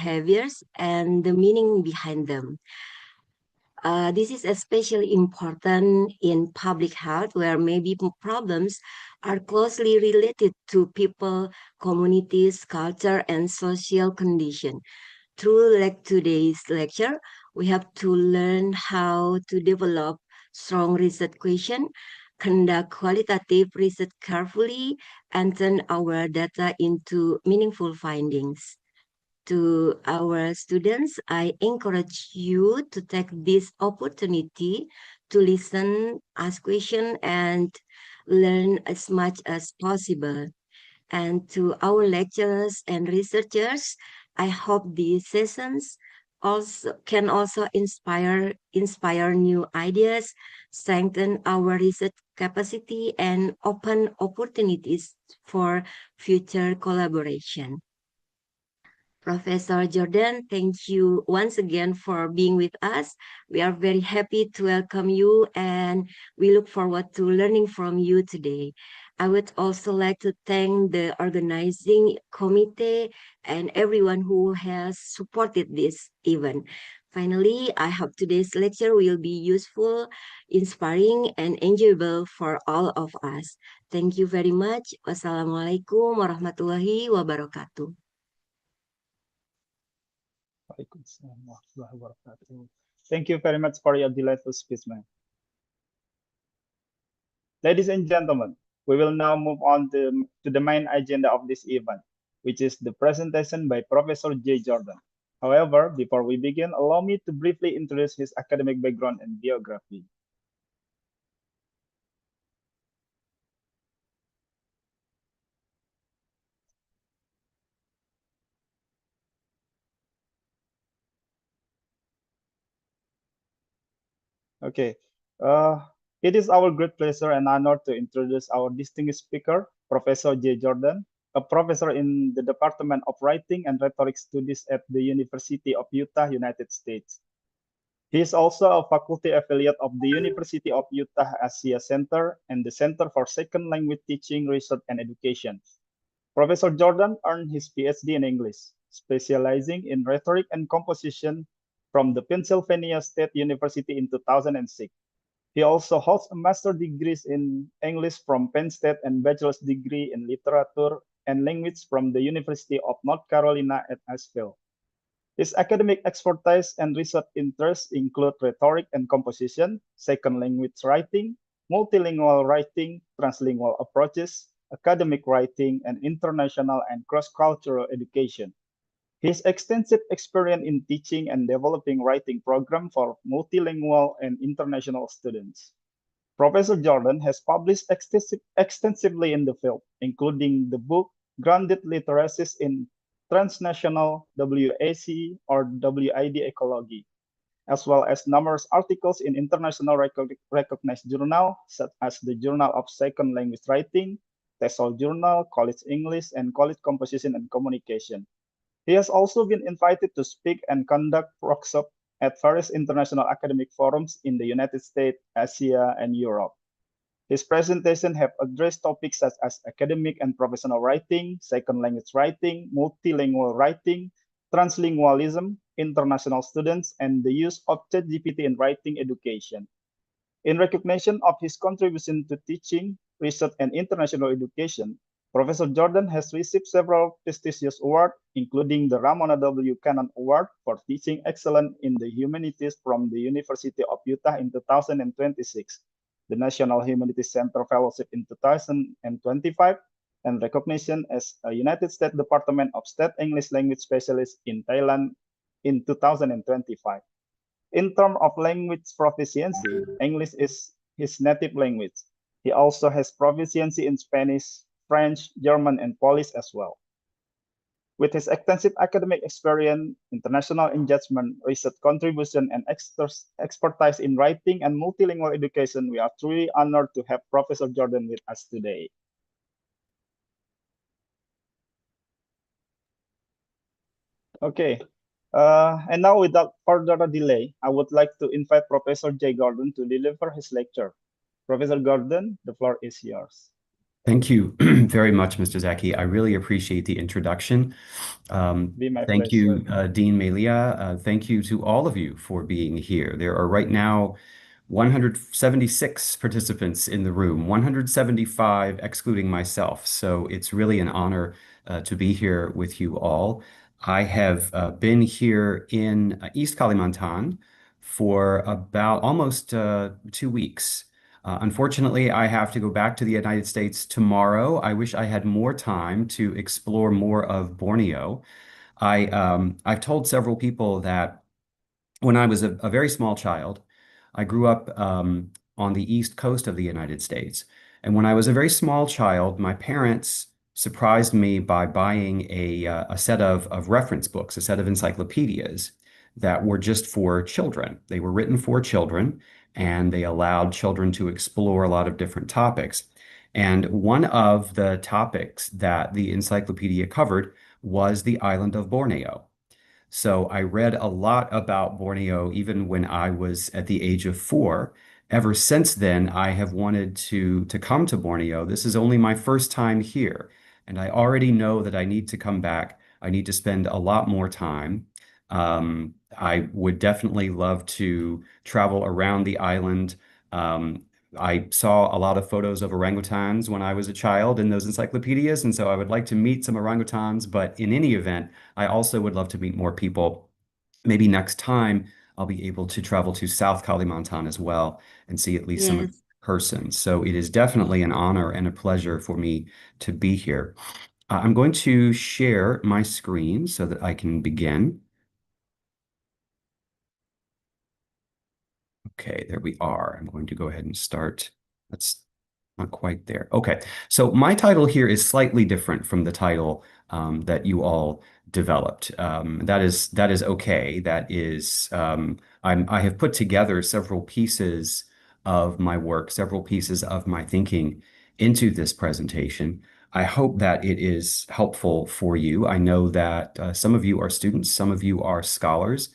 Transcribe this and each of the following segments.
behaviors and the meaning behind them. This is especially important in public health, where maybe problems are closely related to people, communities, culture, and social condition. Through today's lecture, we have to learn how to develop strong research question, conduct qualitative research carefully, and turn our data into meaningful findings. To our students, I encourage you to take this opportunity to listen, ask questions, and learn as much as possible. And to our lecturers and researchers, I hope these sessions also inspire new ideas, strengthen our research capacity, and open opportunities for future collaboration. Professor Jordan, thank you once again for being with us. We are very happy to welcome you and we look forward to learning from you today. I would also like to thank the organizing committee and everyone who has supported this event. Finally, I hope today's lecture will be useful, inspiring, and enjoyable for all of us. Thank you very much. Wassalamualaikum warahmatullahi wabarakatuh. Thank you very much for your delightful speech, ma'am. Ladies and gentlemen, we will now move on to the main agenda of this event, which is the presentation by Professor J. Jordan. However, before we begin, allow me to briefly introduce his academic background and biography. Okay. It is our great pleasure and honor to introduce our distinguished speaker, Professor J. Jordan, a professor in the Department of Writing and Rhetoric Studies at the University of Utah, United States. He is also a faculty affiliate of the University of Utah Asia Center and the Center for Second Language Teaching, Research, and Education. Professor Jordan earned his PhD in English, specializing in rhetoric and composition from the Pennsylvania State University in 2006. He also holds a master's degree in English from Penn State and bachelor's degree in literature and language from the University of North Carolina at Asheville. His academic expertise and research interests include rhetoric and composition, second language writing, multilingual writing, translingual approaches, academic writing, and international and cross-cultural education. His extensive experience in teaching and developing writing programs for multilingual and international students. Professor Jordan has published extensively in the field, including the book Grounded Literacies in Transnational WAC or WID Ecology, as well as numerous articles in international recognized journals such as the Journal of Second Language Writing, TESOL Journal, College English, and College Composition and Communication. He has also been invited to speak and conduct workshops at various international academic forums in the United States, Asia, and Europe. His presentations have addressed topics such as academic and professional writing, second language writing, multilingual writing, translingualism, international students, and the use of ChatGPT in writing education. In recognition of his contribution to teaching, research, and international education, Professor Jordan has received several prestigious awards, including the Ramona W. Cannon Award for Teaching Excellence in the Humanities from the University of Utah in 2026, the National Humanities Center Fellowship in 2025, and recognition as a United States Department of State English Language Specialist in Thailand in 2025. In terms of language proficiency, English is his native language. He also has proficiency in Spanish, French, German, and Polish as well. With his extensive academic experience, international engagement, research contribution, and expertise in writing and multilingual education, we are truly honored to have Professor Jordan with us today. Okay, and now without further delay, I would like to invite Professor J. Gordon to deliver his lecture. Professor Gordon, the floor is yours. Thank you very much, Mr. Zaki. I really appreciate the introduction. Be my Thank pleasure. you, Dean Melia. Thank you to all of you for being here. There are right now 176 participants in the room, 175 excluding myself. So it's really an honor to be here with you all. I have been here in East Kalimantan for about almost 2 weeks. Unfortunately, I have to go back to the United States tomorrow. I wish I had more time to explore more of Borneo. I've told several people that when I was a very small child, I grew up on the east coast of the United States. And when I was a very small child, my parents surprised me by buying a set of reference books, a set of encyclopedias that were just for children. They were written for children, and they allowed children to explore a lot of different topics. And one of the topics that the encyclopedia covered was the island of Borneo. So I read a lot about Borneo even when I was at the age of 4. Ever since then, I have wanted to come to Borneo. This is only my first time here, and I already know that I need to come back. I need to spend a lot more time. I would definitely love to travel around the island. Um, I saw a lot of photos of orangutans when I was a child in those encyclopedias, and so I would like to meet some orangutans. But in any event, I also would love to meet more people. Maybe next time I'll be able to travel to South Kalimantan as well and see at least some of the Yes, person. So it is definitely an honor and a pleasure for me to be here. I'm going to share my screen so that I can begin. Okay, there we are. I'm going to go ahead and start. That's not quite there. Okay, so my title here is slightly different from the title that you all developed. That is okay. That is I have put together several pieces of my work, several pieces of my thinking into this presentation. I hope that it is helpful for you. I know that some of you are students, some of you are scholars.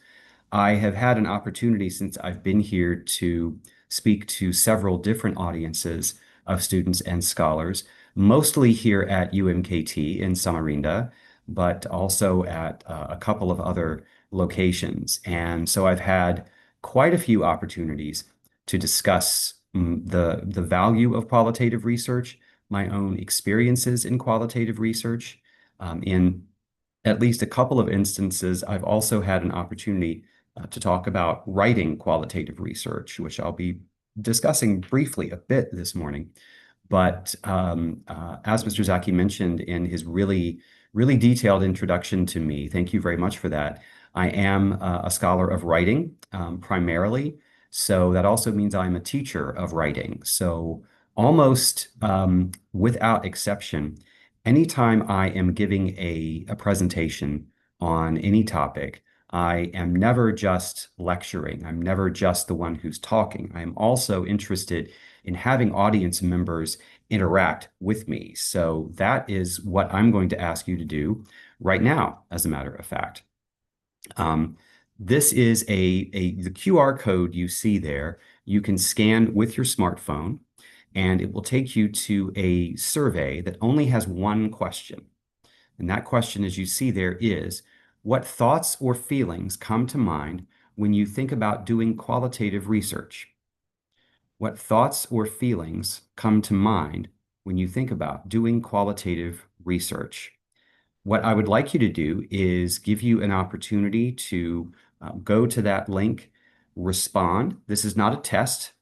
I have had an opportunity since I've been here to speak to several different audiences of students and scholars, mostly here at UMKT in Samarinda, but also at a couple of other locations. And so I've had quite a few opportunities to discuss the value of qualitative research, my own experiences in qualitative research. In at least a couple of instances, I've also had an opportunity to talk about writing qualitative research, which I'll be discussing briefly a bit this morning. But as Mr. Zaki mentioned in his really detailed introduction to me, thank you very much for that. I am a scholar of writing primarily. So that also means I'm a teacher of writing. So almost without exception, anytime I am giving a presentation on any topic, I am never just lecturing. I'm never just the one who's talking. I am also interested in having audience members interact with me. So that is what I'm going to ask you to do right now, as a matter of fact. Um, this is the QR code you see there. You can scan with your smartphone, and it will take you to a survey that only has one question. And that question, as you see there, is what thoughts or feelings come to mind when you think about doing qualitative research? What thoughts or feelings come to mind when you think about doing qualitative research? What I would like you to do is give you an opportunity to go to that link, respond. This is not a test.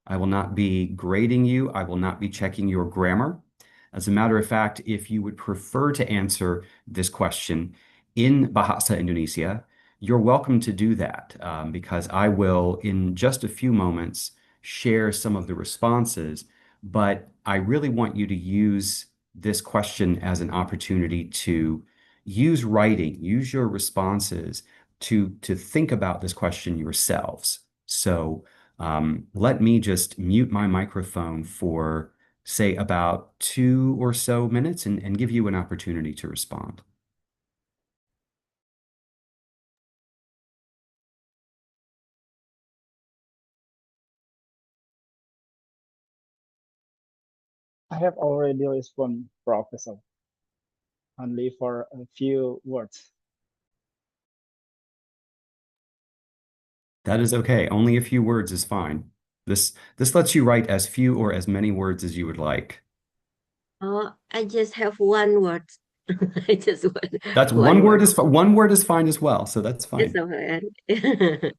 I will not be grading you. I will not be checking your grammar. As a matter of fact, if you would prefer to answer this question in Bahasa Indonesia, you're welcome to do that because I will, in just a few moments, share some of the responses. But I really want you to use this question as an opportunity to use writing, use your responses to think about this question yourselves. So let me just mute my microphone for, say, about 2 or so minutes and give you an opportunity to respond. I have already responded, Professor, only for a few words. That is okay. Only a few words is fine. This lets you write as few or as many words as you would like. I just have one word. I just That's one word. one word is fine as well, so that's It's fine. okay.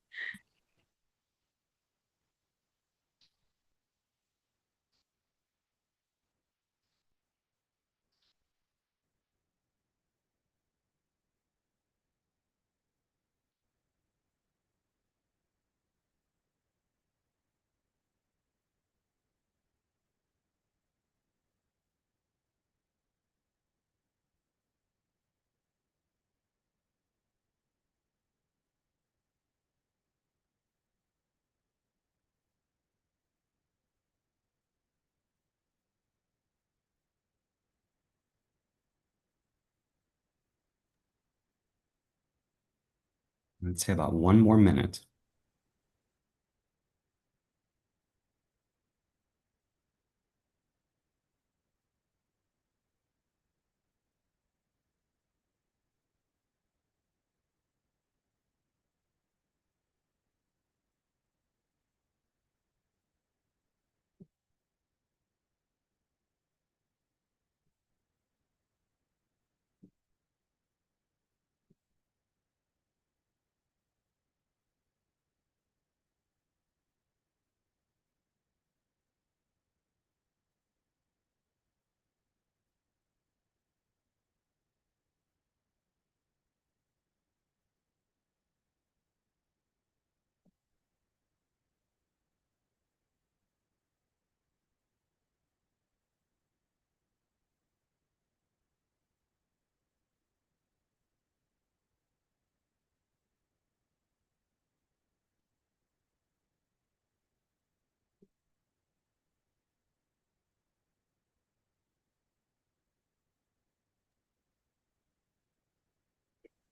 Let's say about one more minute.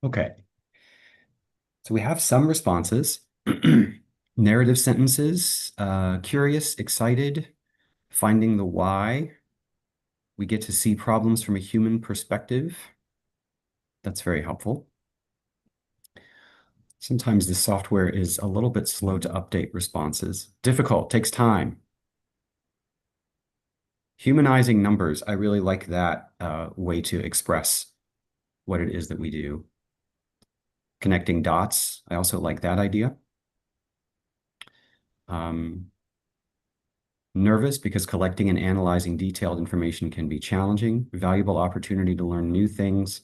Okay. So we have some responses. Narrative sentences, curious, excited, finding the why. We get to see problems from a human perspective. That's very helpful. Sometimes the software is a little bit slow to update responses. Difficult, takes time. Humanizing numbers, I really like that way to express what it is that we do. Connecting dots, I also like that idea. Nervous because collecting and analyzing detailed information can be challenging. Valuable opportunity to learn new things,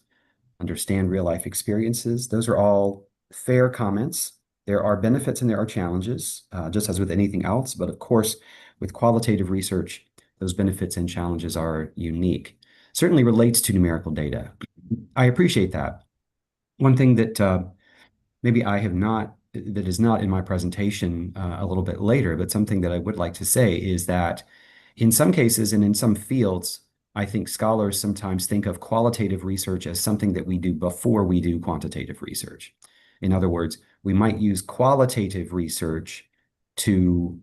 understand real life experiences. Those are all fair comments. There are benefits and there are challenges, just as with anything else. But of course, with qualitative research, those benefits and challenges are unique. Certainly relates to numerical data. I appreciate that. One thing that maybe I have not, that is not in my presentation a little bit later, but something that I would like to say is that in some cases and in some fields, I think scholars sometimes think of qualitative research as something that we do before we do quantitative research. In other words, we might use qualitative research to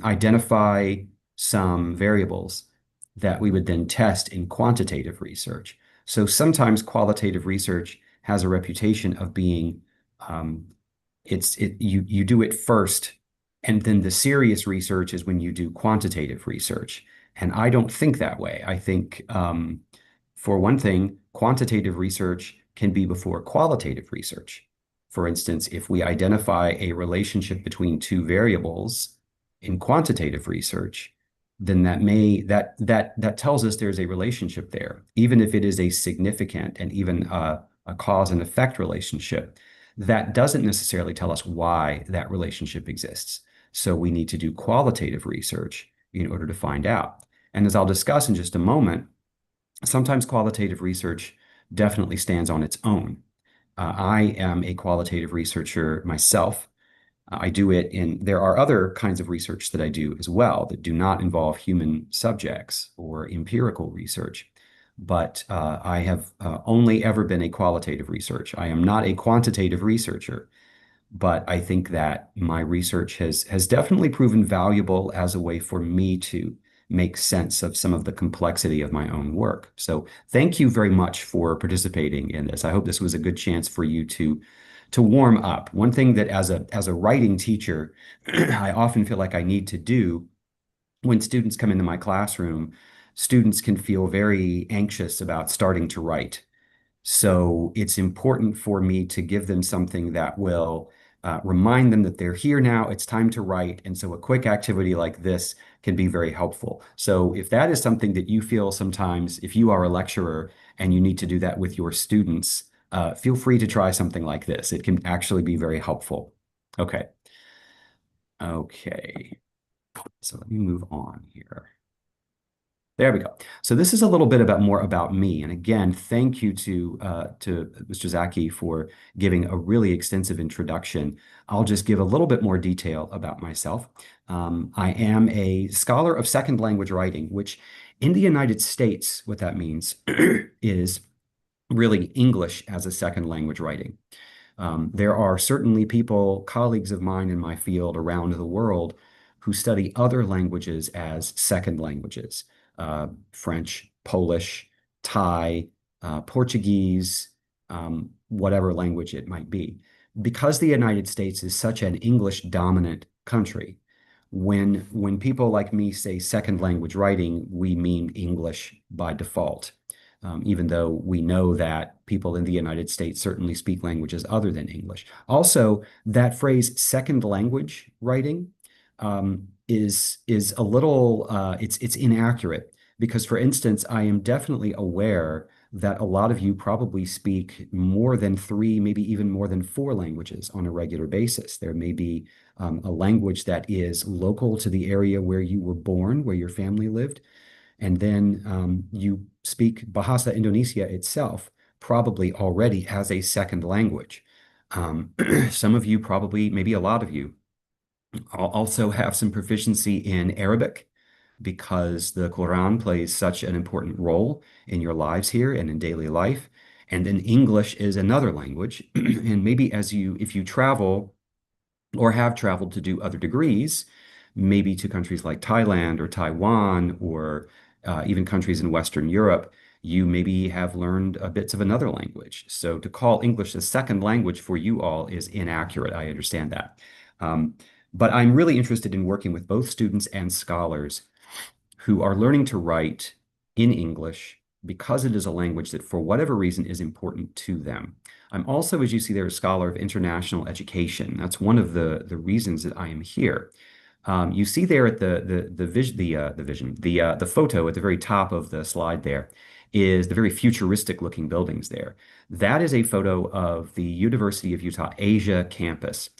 identify some variables that we would then test in quantitative research. So sometimes qualitative research has a reputation of being um, you do it first, and then the serious research is when you do quantitative research. And I don't think that way. I think, for one thing, quantitative research can be before qualitative research. For instance, if we identify a relationship between two variables in quantitative research, then that tells us there's a relationship there, even if it is a significant and even a cause and effect relationship. That doesn't necessarily tell us why that relationship exists. So we need to do qualitative research in order to find out. And as I'll discuss in just a moment, sometimes qualitative research definitely stands on its own. I am a qualitative researcher myself. I do it there are other kinds of research that I do as well that do not involve human subjects or empirical research. But I have only ever been a qualitative research. I am not a quantitative researcher, but I think that my research has definitely proven valuable as a way for me to make sense of some of the complexity of my own work. So thank you very much for participating in this. I hope this was a good chance for you to warm up. One thing that as a writing teacher, I often feel like I need to do when students come into my classroom, students can feel very anxious about starting to write. So it's important for me to give them something that will remind them that they're here now, it's time to write. And so a quick activity like this can be very helpful. So if that is something that you feel sometimes, if you are a lecturer and you need to do that with your students, feel free to try something like this. It can actually be very helpful. Okay. Okay. So let me move on here. There we go. So this is a little bit more about me. And again, thank you to Mr. Zaki for giving a really extensive introduction. I'll just give a little bit more detail about myself. I am a scholar of second language writing, which in the United States, what that means is really English as a second language writing. There are certainly people, colleagues of mine in my field around the world who study other languages as second languages, French, Polish, Thai, Portuguese, whatever language it might be. Because the United States is such an English dominant country, when people like me say second language writing, we mean English by default, even though we know that people in the United States certainly speak languages other than English. Also, that phrase second language writing is a little it's inaccurate because, for instance, I am definitely aware that a lot of you probably speak more than three, maybe even more than four languages on a regular basis. There may be a language that is local to the area where you were born, where your family lived, and then you speak Bahasa Indonesia itself, probably already as a second language. Some of you probably, maybe a lot of you, also have some proficiency in Arabic because the Quran plays such an important role in your lives here and in daily life. And then English is another language. And maybe if you travel or have traveled to do other degrees, maybe to countries like Thailand or Taiwan or even countries in Western Europe, you maybe have learned bits of another language. So to call English a second language for you all is inaccurate. I understand that. But I'm really interested in working with both students and scholars who are learning to write in English because it is a language that, for whatever reason, is important to them. I'm also, as you see there, a scholar of international education. That's one of the reasons that I am here. You see there at the photo at the very top of the slide there is the very futuristic looking buildings there. That is a photo of the University of Utah Asia campus.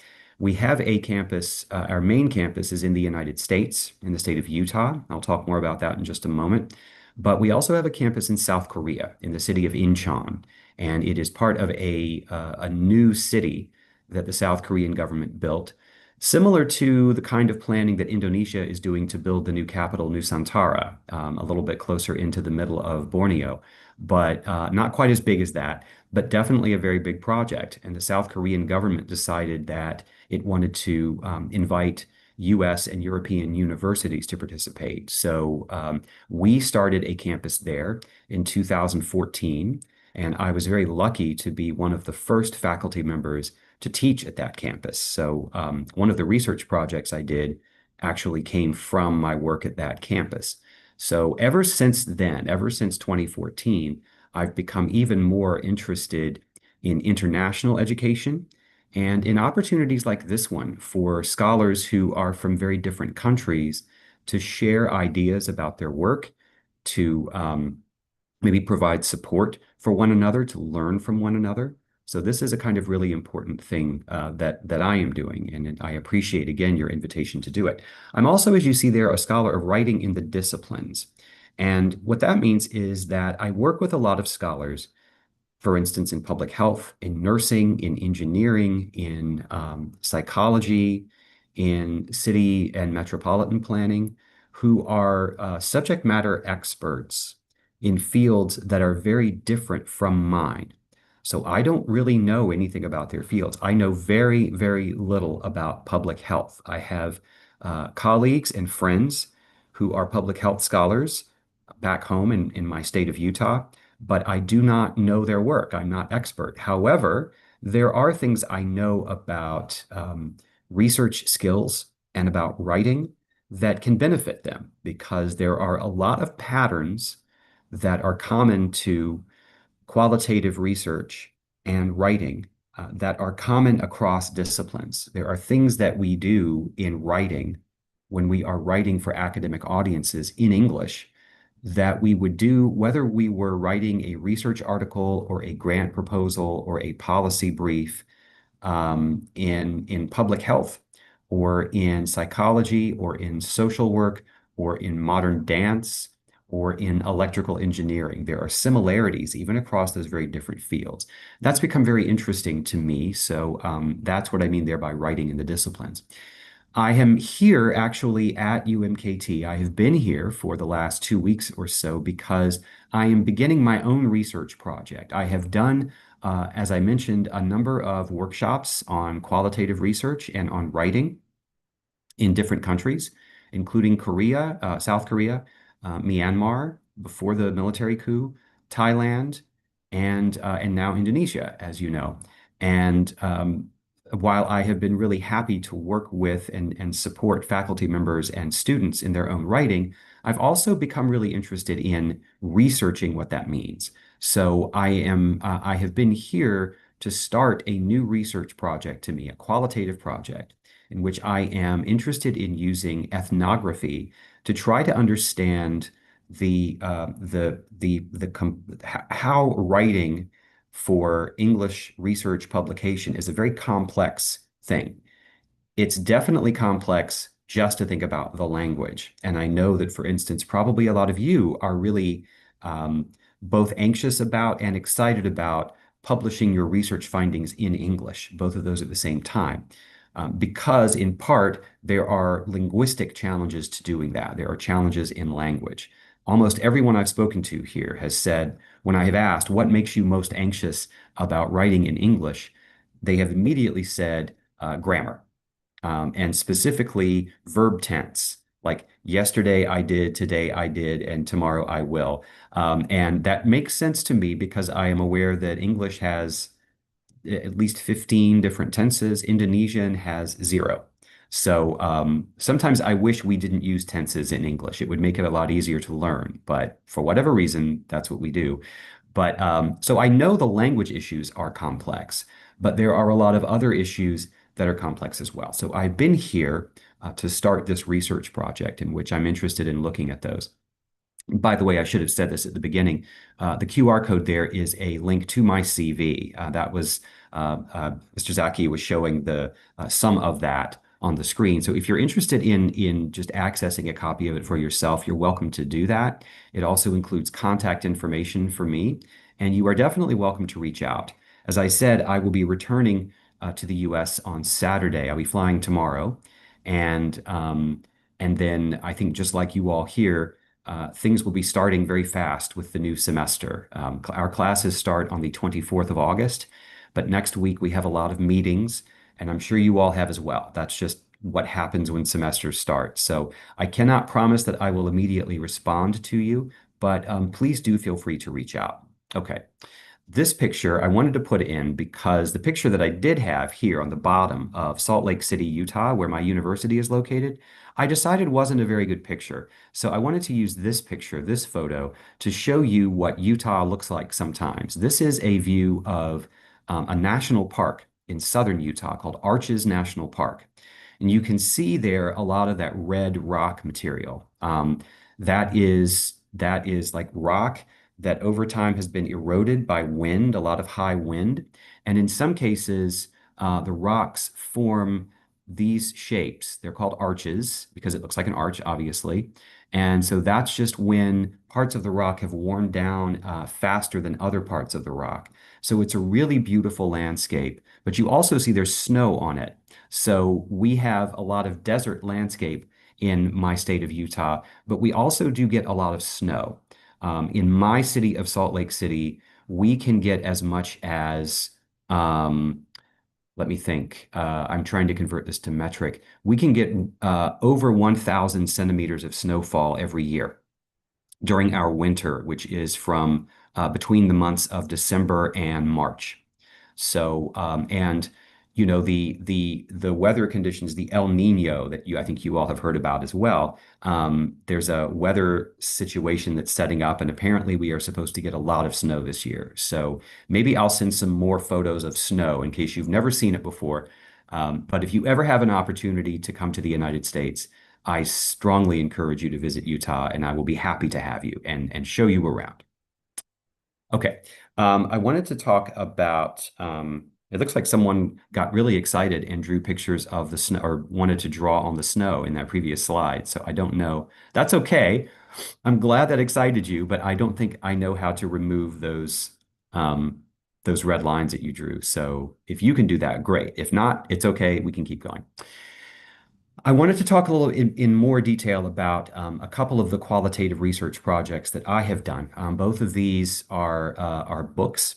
We have a campus, our main campus is in the United States, in the state of Utah. I'll talk more about that in just a moment. But we also have a campus in South Korea, in the city of Incheon, and it is part of a new city that the South Korean government built, similar to the kind of planning that Indonesia is doing to build the new capital, Nusantara, a little bit closer into the middle of Borneo, but not quite as big as that, but definitely a very big project. And the South Korean government decided that it wanted to invite US and European universities to participate. So we started a campus there in 2014, and I was very lucky to be one of the first faculty members to teach at that campus. So one of the research projects I did actually came from my work at that campus. So ever since then, ever since 2014, I've become even more interested in international education and in opportunities like this one for scholars who are from very different countries to share ideas about their work, to maybe provide support for one another, to learn from one another. So this is a kind of really important thing that I am doing, and I appreciate, again, your invitation to do it. I'm also, as you see there, a scholar of writing in the disciplines. And what that means is that I work with a lot of scholars, for instance, in public health, in nursing, in engineering, in psychology, in city and metropolitan planning, who are subject matter experts in fields that are very different from mine. So I don't really know anything about their fields. I know very, very little about public health. I have colleagues and friends who are public health scholars back home in my state of Utah, but I do not know their work. I'm not expert. However, there are things I know about research skills and about writing that can benefit them because there are a lot of patterns that are common to qualitative research and writing that are common across disciplines. There are things that we do in writing when we are writing for academic audiences in English that we would do whether we were writing a research article or a grant proposal or a policy brief in public health or in psychology or in social work or in modern dance or in electrical engineering. There are similarities even across those very different fields. That's become very interesting to me. So that's what I mean there by writing in the disciplines. I am here actually at UMKT. I have been here for the last 2 weeks or so because I am beginning my own research project. I have done, as I mentioned, a number of workshops on qualitative research and on writing in different countries, including Korea, South Korea, Myanmar before the military coup, Thailand, and now Indonesia, as you know. And while I have been really happy to work with and support faculty members and students in their own writing, I've also become really interested in researching what that means. So I have been here to start a new research project to me, a qualitative project in which I am interested in using ethnography to try to understand how writing for English research publication is a very complex thing. It's definitely complex just to think about the language. And I know that, for instance, probably a lot of you are really both anxious about and excited about publishing your research findings in English, both of those at the same time. Because in part, there are linguistic challenges to doing that. There are challenges in language. Almost everyone I've spoken to here has said, when I have asked, what makes you most anxious about writing in English? They have immediately said grammar, and specifically verb tense. Like yesterday I did, today I did, and tomorrow I will. And that makes sense to me because I am aware that English has at least 15 different tenses. Indonesian has 0. So sometimes I wish we didn't use tenses in English. It would make it a lot easier to learn. But for whatever reason, that's what we do. But so I know the language issues are complex, but there are a lot of other issues that are complex as well. So I've been here to start this research project in which I'm interested in looking at those. By the way, I should have said this at the beginning. The QR code there is a link to my CV. That was Mr. Zaki was showing the some of that on the screen. So if you're interested in just accessing a copy of it for yourself, you're welcome to do that. It also includes contact information for me, and you are definitely welcome to reach out. As I said, I will be returning to the U.S. on Saturday. I'll be flying tomorrow, and then I think just like you all here things will be starting very fast with the new semester. Our classes start on the 24th of August, but next week we have a lot of meetings, and I'm sure you all have as well. That's just what happens when semesters start. So I cannot promise that I will immediately respond to you, but please do feel free to reach out. Okay. This picture I wanted to put in because the picture that I did have here on the bottom of Salt Lake City, Utah, where my university is located, I decided wasn't a very good picture. So I wanted to use this picture, this photo, to show you what Utah looks like sometimes. This is a view of a national park in southern Utah called Arches National Park. And you can see there a lot of that red rock material. That is like rock that over time has been eroded by wind, a lot of high wind. And in some cases, the rocks form these shapes. They're called arches because it looks like an arch, obviously. And so that's just when parts of the rock have worn down faster than other parts of the rock. So it's a really beautiful landscape, but you also see there's snow on it. So we have a lot of desert landscape in my state of Utah, but we also do get a lot of snow. In my city of Salt Lake City, we can get as much as let me think. I'm trying to convert this to metric. We can get over 1,000 centimeters of snowfall every year during our winter, which is from between the months of December and March. So, and you know, the weather conditions, the El Nino that I think you all have heard about as well. There's a weather situation that's setting up, and apparently we are supposed to get a lot of snow this year. So maybe I'll send some more photos of snow in case you've never seen it before. But if you ever have an opportunity to come to the United States, I strongly encourage you to visit Utah, and I will be happy to have you and show you around. Okay. I wanted to talk about, it looks like someone got really excited and drew pictures of the snow or wanted to draw on the snow in that previous slide. So I don't know. That's okay. I'm glad that excited you, but I don't think I know how to remove those red lines that you drew. So if you can do that, great. If not, it's okay. We can keep going. I wanted to talk a little in more detail about a couple of the qualitative research projects that I have done. Both of these are books.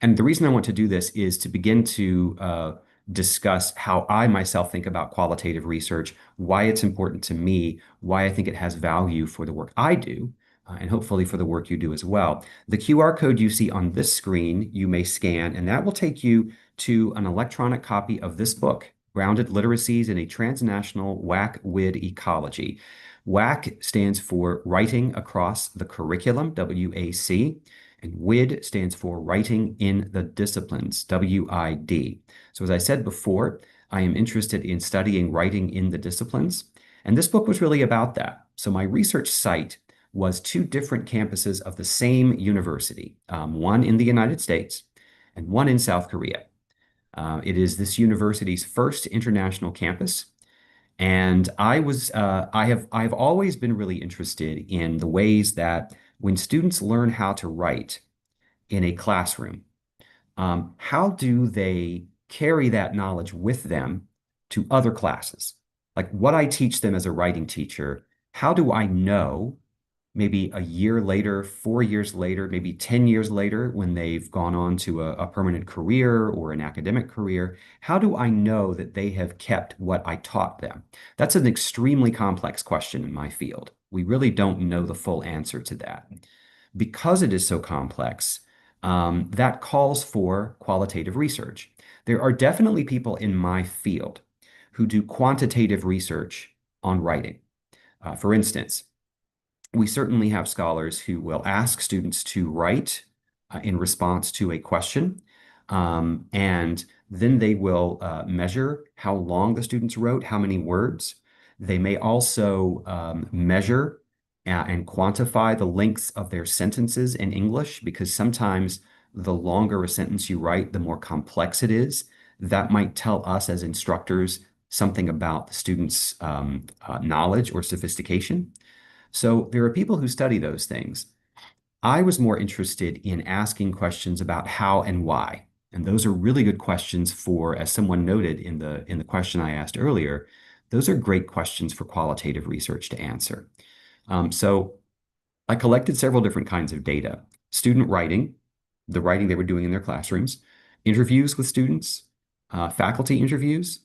And the reason I want to do this is to begin to discuss how I myself think about qualitative research, why it's important to me, why I think it has value for the work I do, and hopefully for the work you do as well. The QR code you see on this screen, you may scan, and that will take you to an electronic copy of this book, Grounded Literacies in a Transnational WAC-WID Ecology. WAC stands for Writing Across the Curriculum, WAC, and WID stands for Writing in the Disciplines, WID. So as I said before, I am interested in studying writing in the disciplines, and this book was really about that. So my research site was two different campuses of the same university, one in the United States and one in South Korea. It is this university's first international campus. And I've always been really interested in the ways that when students learn how to write in a classroom, how do they carry that knowledge with them to other classes? Like what I teach them as a writing teacher, how do I know maybe a year later, 4 years later, maybe 10 years later, when they've gone on to a permanent career or an academic career, how do I know that they have kept what I taught them? That's an extremely complex question in my field. We really don't know the full answer to that. Because it is so complex, that calls for qualitative research. There are definitely people in my field who do quantitative research on writing. For instance, we certainly have scholars who will ask students to write in response to a question, and then they will measure how long the students wrote, how many words. They may also measure and quantify the lengths of their sentences in English, because sometimes the longer a sentence you write, the more complex it is. That might tell us as instructors something about the student's knowledge or sophistication. So there are people who study those things. I was more interested in asking questions about how and why. And those are really good questions for, as someone noted in the question I asked earlier, those are great questions for qualitative research to answer. So I collected several different kinds of data: student writing, the writing they were doing in their classrooms, interviews with students, faculty interviews,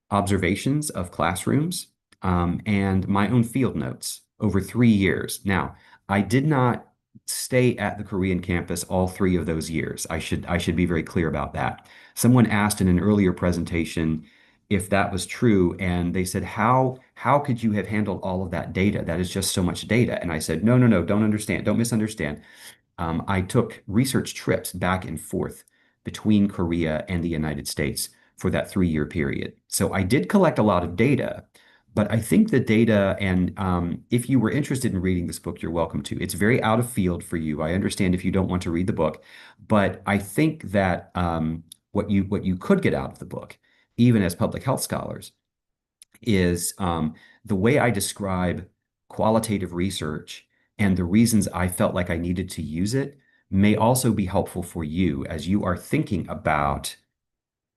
observations of classrooms, and my own field notes over 3 years. Now, I did not stay at the Korean campus all 3 of those years. I should be very clear about that. Someone asked in an earlier presentation if that was true, and they said, how could you have handled all of that data? That is just so much data. And I said, no, don't misunderstand. I took research trips back and forth between Korea and the United States for that 3 year period. So I did collect a lot of data, but I think the data, and if you were interested in reading this book, you're welcome to. It's very out of field for you. I understand if you don't want to read the book, but I think that what you could get out of the book, even as public health scholars, is the way I describe qualitative research and the reasons I felt like I needed to use it may also be helpful for you as you are thinking about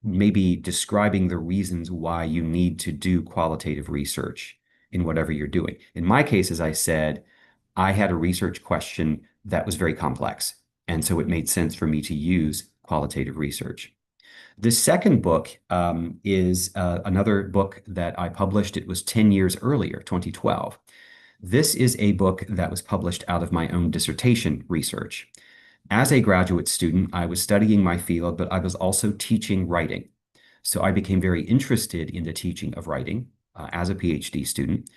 maybe describing the reasons why you need to do qualitative research in whatever you're doing. In my case, as I said, I had a research question that was very complex, and so it made sense for me to use qualitative research. The second book is another book that I published. It was 10 years earlier, 2012. This is a book that was published out of my own dissertation research. As a graduate student, I was studying my field, but I was also teaching writing. So I became very interested in the teaching of writing as a PhD student.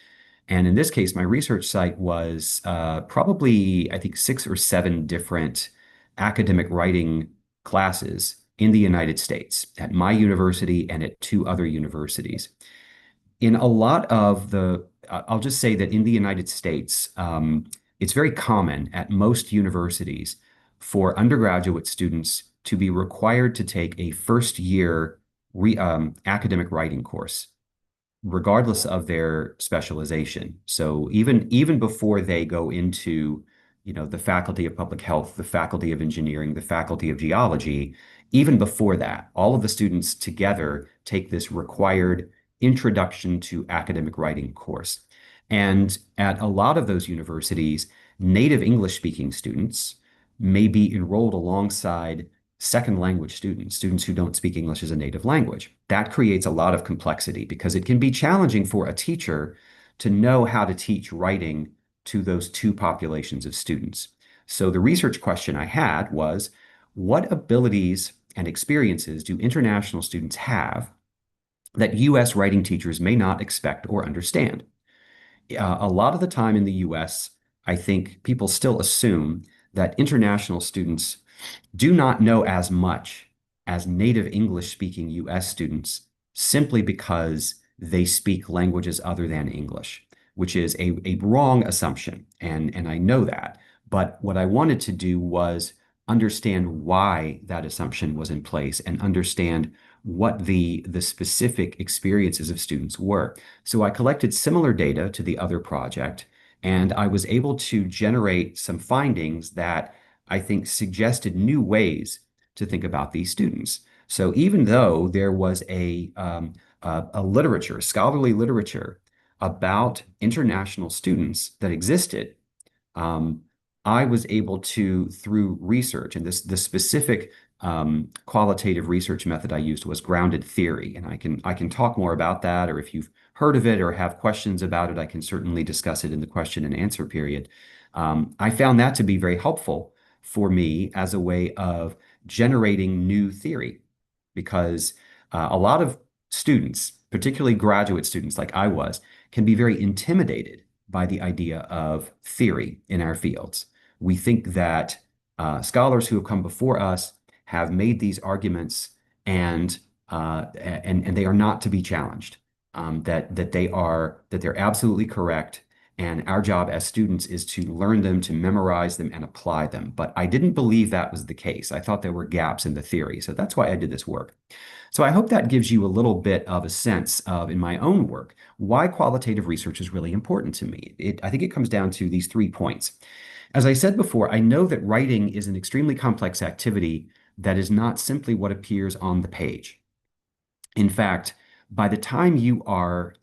And in this case, my research site was probably, I think, 6 or 7 different academic writing classes in the United States at my university and at 2 other universities. In a lot of I'll just say that in the United States, it's very common at most universities for undergraduate students to be required to take a first year academic writing course regardless of their specialization. So even before they go into, the Faculty of Public Health, the Faculty of Engineering, the Faculty of Geology, even before that, all of the students together take this required Introduction to Academic Writing course. And at a lot of those universities, native English speaking students may be enrolled alongside second language students, students who don't speak English as a native language. That creates a lot of complexity because it can be challenging for a teacher to know how to teach writing to those 2 populations of students. So the research question I had was, what abilities and experiences do international students have that US writing teachers may not expect or understand? A lot of the time in the US, I think people still assume that international students do not know as much as native English speaking US students simply because they speak languages other than English, which is a wrong assumption. And I know that. But what I wanted to do was understand why that assumption was in place and understand what the specific experiences of students were. So I collected similar data to the other project, and I was able to generate some findings that I think suggested new ways to think about these students. So even though there was a literature, scholarly literature about international students that existed, I was able to, through research, and the specific qualitative research method I used was grounded theory, and I can talk more about that, or if you've heard of it or have questions about it, I can certainly discuss it in the question and answer period. I found that to be very helpful for me as a way of generating new theory, because a lot of students, particularly graduate students like I was, can be very intimidated by the idea of theory in our fields. We think that scholars who have come before us have made these arguments and they are not to be challenged. That they're absolutely correct, and our job as students is to learn them, to memorize them, and apply them. But I didn't believe that was the case. I thought there were gaps in the theory, so that's why I did this work. So I hope that gives you a little bit of a sense of, in my own work, why qualitative research is really important to me. I think it comes down to these 3 points. As I said before, I know that writing is an extremely complex activity that is not simply what appears on the page. In fact, by the time you are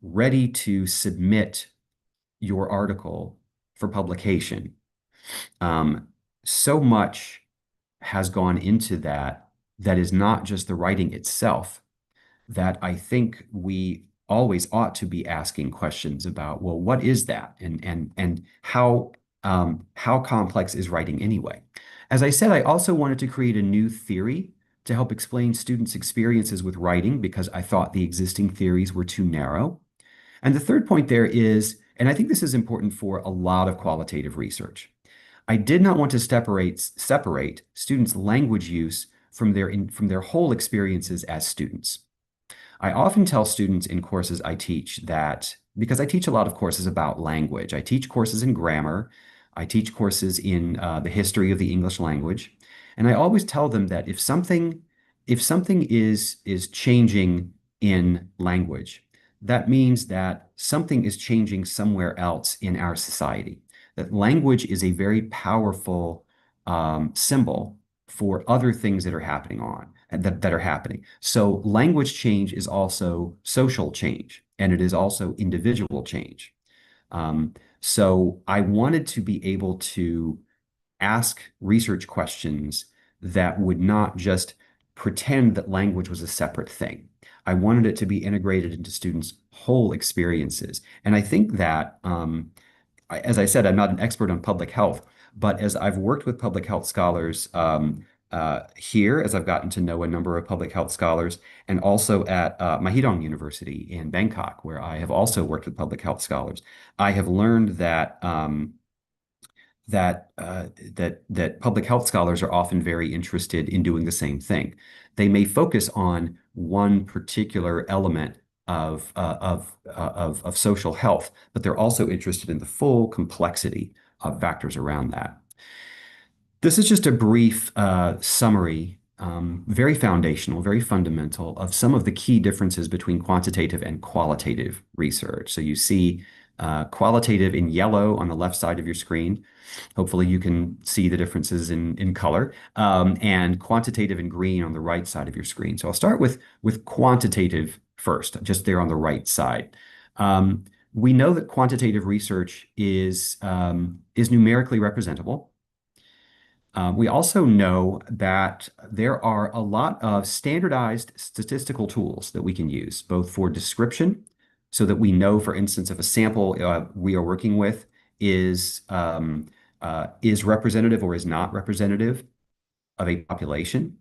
ready to submit your article for publication, so much has gone into that is not just the writing itself, that I think we always ought to be asking questions about, well, what is that? And how complex is writing anyway? As I said, I also wanted to create a new theory to help explain students' experiences with writing because I thought the existing theories were too narrow. And the third point there is, and I think this is important for a lot of qualitative research, I did not want to separate students' language use from their whole experiences as students. I often tell students in courses I teach that, because I teach a lot of courses about language, I teach courses in grammar, I teach courses in the history of the English language, and I always tell them that if something is changing in language, that means that something is changing somewhere else in our society. That language is a very powerful symbol for other things that are happening that are happening. So language change is also social change, and it is also individual change. So I wanted to be able to ask research questions that would not just pretend that language was a separate thing. I wanted it to be integrated into students' whole experiences. And I think that, as I said, I'm not an expert on public health, but as I've worked with public health scholars here, as I've gotten to know a number of public health scholars, and also at Mahidol University in Bangkok, where I have also worked with public health scholars, I have learned that that public health scholars are often very interested in doing the same thing. They may focus on one particular element of social health, but they're also interested in the full complexity of factors around that. This is just a brief summary, very foundational, very fundamental, of some of the key differences between quantitative and qualitative research. So you see qualitative in yellow on the left side of your screen. Hopefully you can see the differences in color, and quantitative in green on the right side of your screen. So I'll start with quantitative first, just there on the right side. We know that quantitative research is numerically representable. We also know that there are a lot of standardized statistical tools that we can use, both for description, so that we know, for instance, if a sample we are working with is representative or is not representative of a population,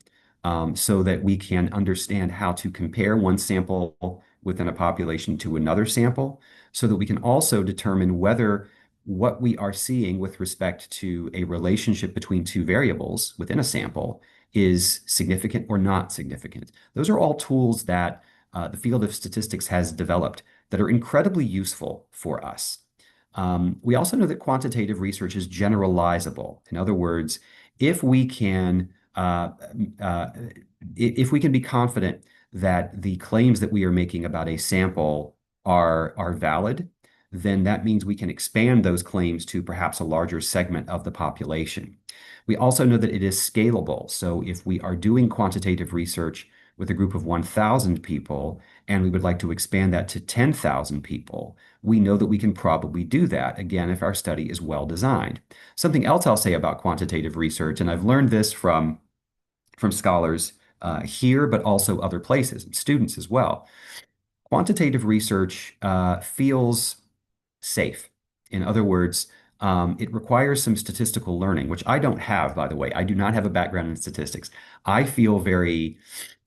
so that we can understand how to compare one sample within a population to another sample, so that we can also determine whether what we are seeing with respect to a relationship between two variables within a sample is significant or not significant. Those are all tools that the field of statistics has developed that are incredibly useful for us. We also know that quantitative research is generalizable. In other words, if we can be confident that the claims that we are making about a sample are valid, then that means we can expand those claims to perhaps a larger segment of the population. We also know that it is scalable. So if we are doing quantitative research with a group of 1,000 people, and we would like to expand that to 10,000 people, we know that we can probably do that, again, if our study is well designed. Something else I'll say about quantitative research, and I've learned this from scholars here, but also other places, and students as well. Quantitative research feels safe. In other words, it requires some statistical learning, which I don't have, by the way. I do not have a background in statistics. I feel very,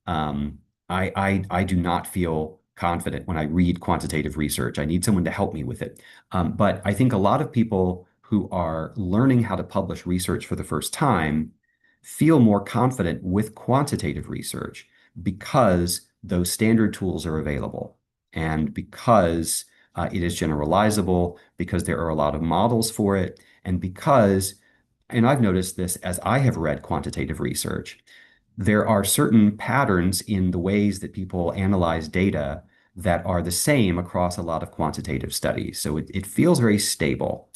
I do not feel confident when I read quantitative research. I need someone to help me with it. But I think a lot of people who are learning how to publish research for the first time feel more confident with quantitative research because those standard tools are available, and because it is generalizable, because there are a lot of models for it, and because, and I've noticed this as I have read quantitative research, there are certain patterns in the ways that people analyze data that are the same across a lot of quantitative studies. So it feels very stable.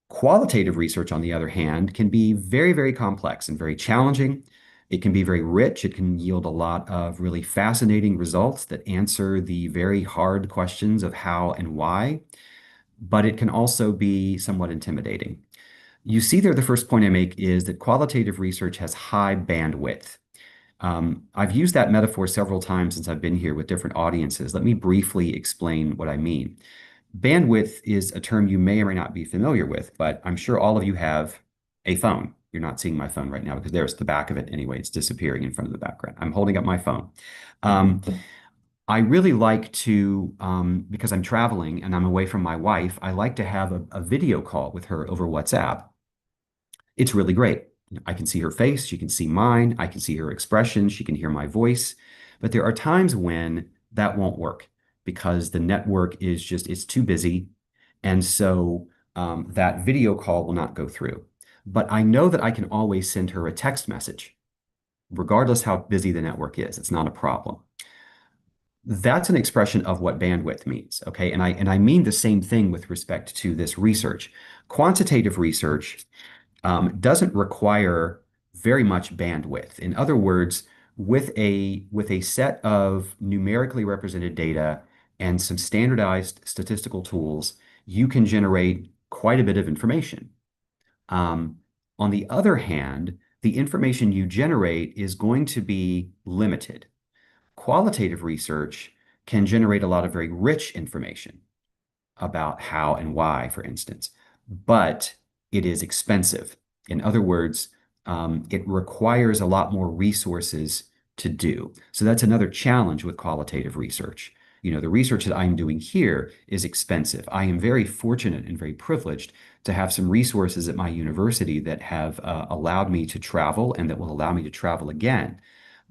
Qualitative research, on the other hand, can be very, very complex and very challenging. It can be very rich. It can yield a lot of really fascinating results that answer the very hard questions of how and why, but it can also be somewhat intimidating. You see there, the first point I make is that qualitative research has high bandwidth. I've used that metaphor several times since I've been here with different audiences. Let me briefly explain what I mean. Bandwidth is a term you may or may not be familiar with, but I'm sure all of you have a phone. You're not seeing my phone right now because there's the back of it anyway. It's disappearing in front of the background. I'm holding up my phone. I really like to, because I'm traveling and I'm away from my wife, I like to have a video call with her over WhatsApp. It's really great. I can see her face, she can see mine, I can see her expression, she can hear my voice. But there are times when that won't work because the network is just, it's too busy. And so that video call will not go through. But I know that I can always send her a text message, regardless how busy the network is. It's not a problem. That's an expression of what bandwidth means, okay? And I mean the same thing with respect to this research. Quantitative research doesn't require very much bandwidth. In other words, with a set of numerically represented data and some standardized statistical tools, you can generate quite a bit of information. On the other hand, the information you generate is going to be limited. Qualitative research can generate a lot of very rich information about how and why, for instance, but it is expensive. In other words, it requires a lot more resources to do. So that's another challenge with qualitative research. The research that I'm doing here is expensive. I am very fortunate and very privileged to have some resources at my university that have allowed me to travel and that will allow me to travel again.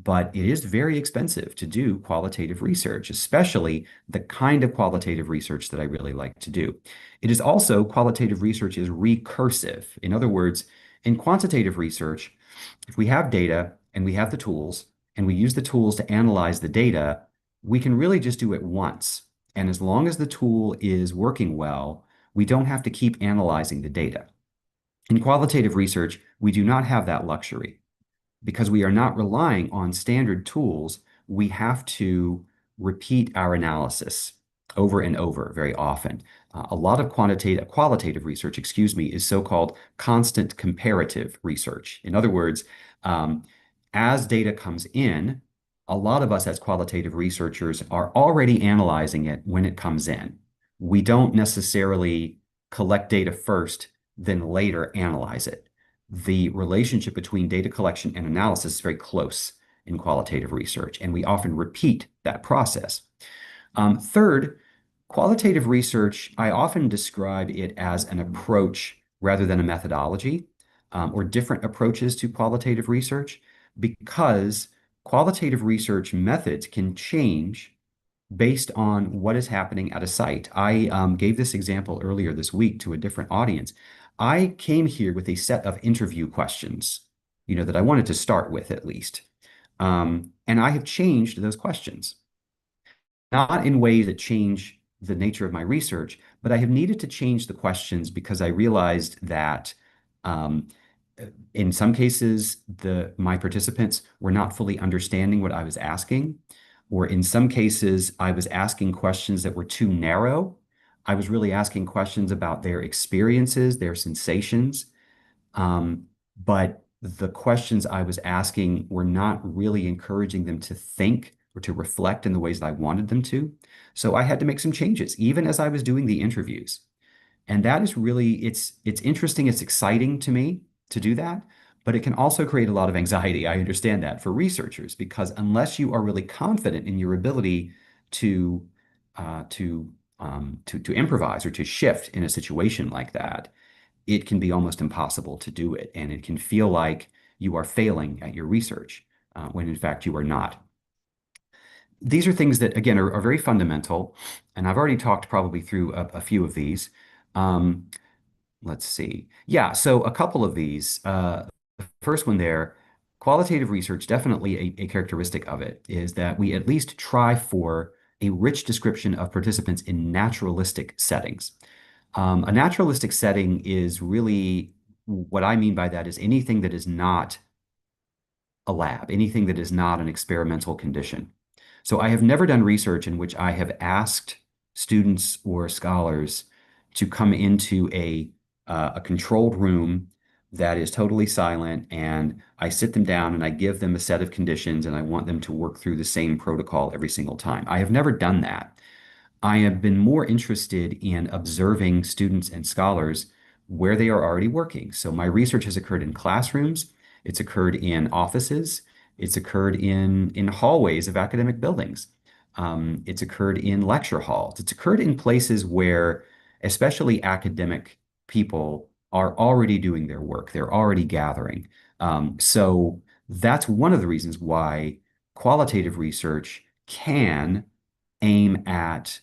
But it is very expensive to do qualitative research, especially the kind of qualitative research that I really like to do. It is also, qualitative research is recursive. In other words, in quantitative research, if we have data and we have the tools and we use the tools to analyze the data, we can really just do it once. And as long as the tool is working well, we don't have to keep analyzing the data. In qualitative research, we do not have that luxury. Because we are not relying on standard tools, we have to repeat our analysis over and over very often. A lot of qualitative research, is so-called constant comparative research. In other words, as data comes in, a lot of us as qualitative researchers are already analyzing it when it comes in. We don't necessarily collect data first, then later analyze it. The relationship between data collection and analysis is very close in qualitative research, and we often repeat that process. Third, qualitative research, I often describe it as an approach rather than a methodology, or different approaches to qualitative research, because qualitative research methods can change based on what is happening at a site. I gave this example earlier this week to a different audience. I came here with a set of interview questions, that I wanted to start with at least. And I have changed those questions, not in ways that change the nature of my research, but I have needed to change the questions because I realized that in some cases, my participants were not fully understanding what I was asking, or in some cases, I was asking questions that were too narrow. I was really asking questions about their experiences, their sensations, but the questions I was asking were not really encouraging them to think or to reflect in the ways that I wanted them to. So I had to make some changes, even as I was doing the interviews. And that is really, it's interesting, it's exciting to me to do that, but it can also create a lot of anxiety. I understand that for researchers, because unless you are really confident in your ability to to improvise or to shift in a situation like that, it can be almost impossible to do it, and it can feel like you are failing at your research when in fact you are not. These are things that, again, are very fundamental, and I've already talked probably through a few of these. Let's see. Yeah, so a couple of these. The first one there, qualitative research, definitely a characteristic of it is that we at least try for a rich description of participants in naturalistic settings. A naturalistic setting is really, what I mean by that is anything that is not a lab, anything that is not an experimental condition. So I have never done research in which I have asked students or scholars to come into a controlled room that is totally silent, and I sit them down and I give them a set of conditions and I want them to work through the same protocol every single time. I have never done that. I have been more interested in observing students and scholars where they are already working. So my research has occurred in classrooms, it's occurred in offices, it's occurred in hallways of academic buildings. It's occurred in lecture halls. It's occurred in places where, especially academic people, are already doing their work. They're already gathering. So that's one of the reasons why qualitative research can aim at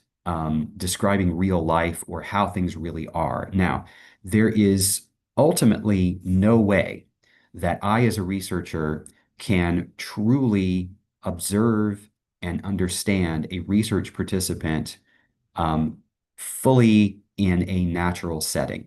describing real life or how things really are. Now, there is ultimately no way that I, as a researcher, can truly observe and understand a research participant um, fully in a natural setting.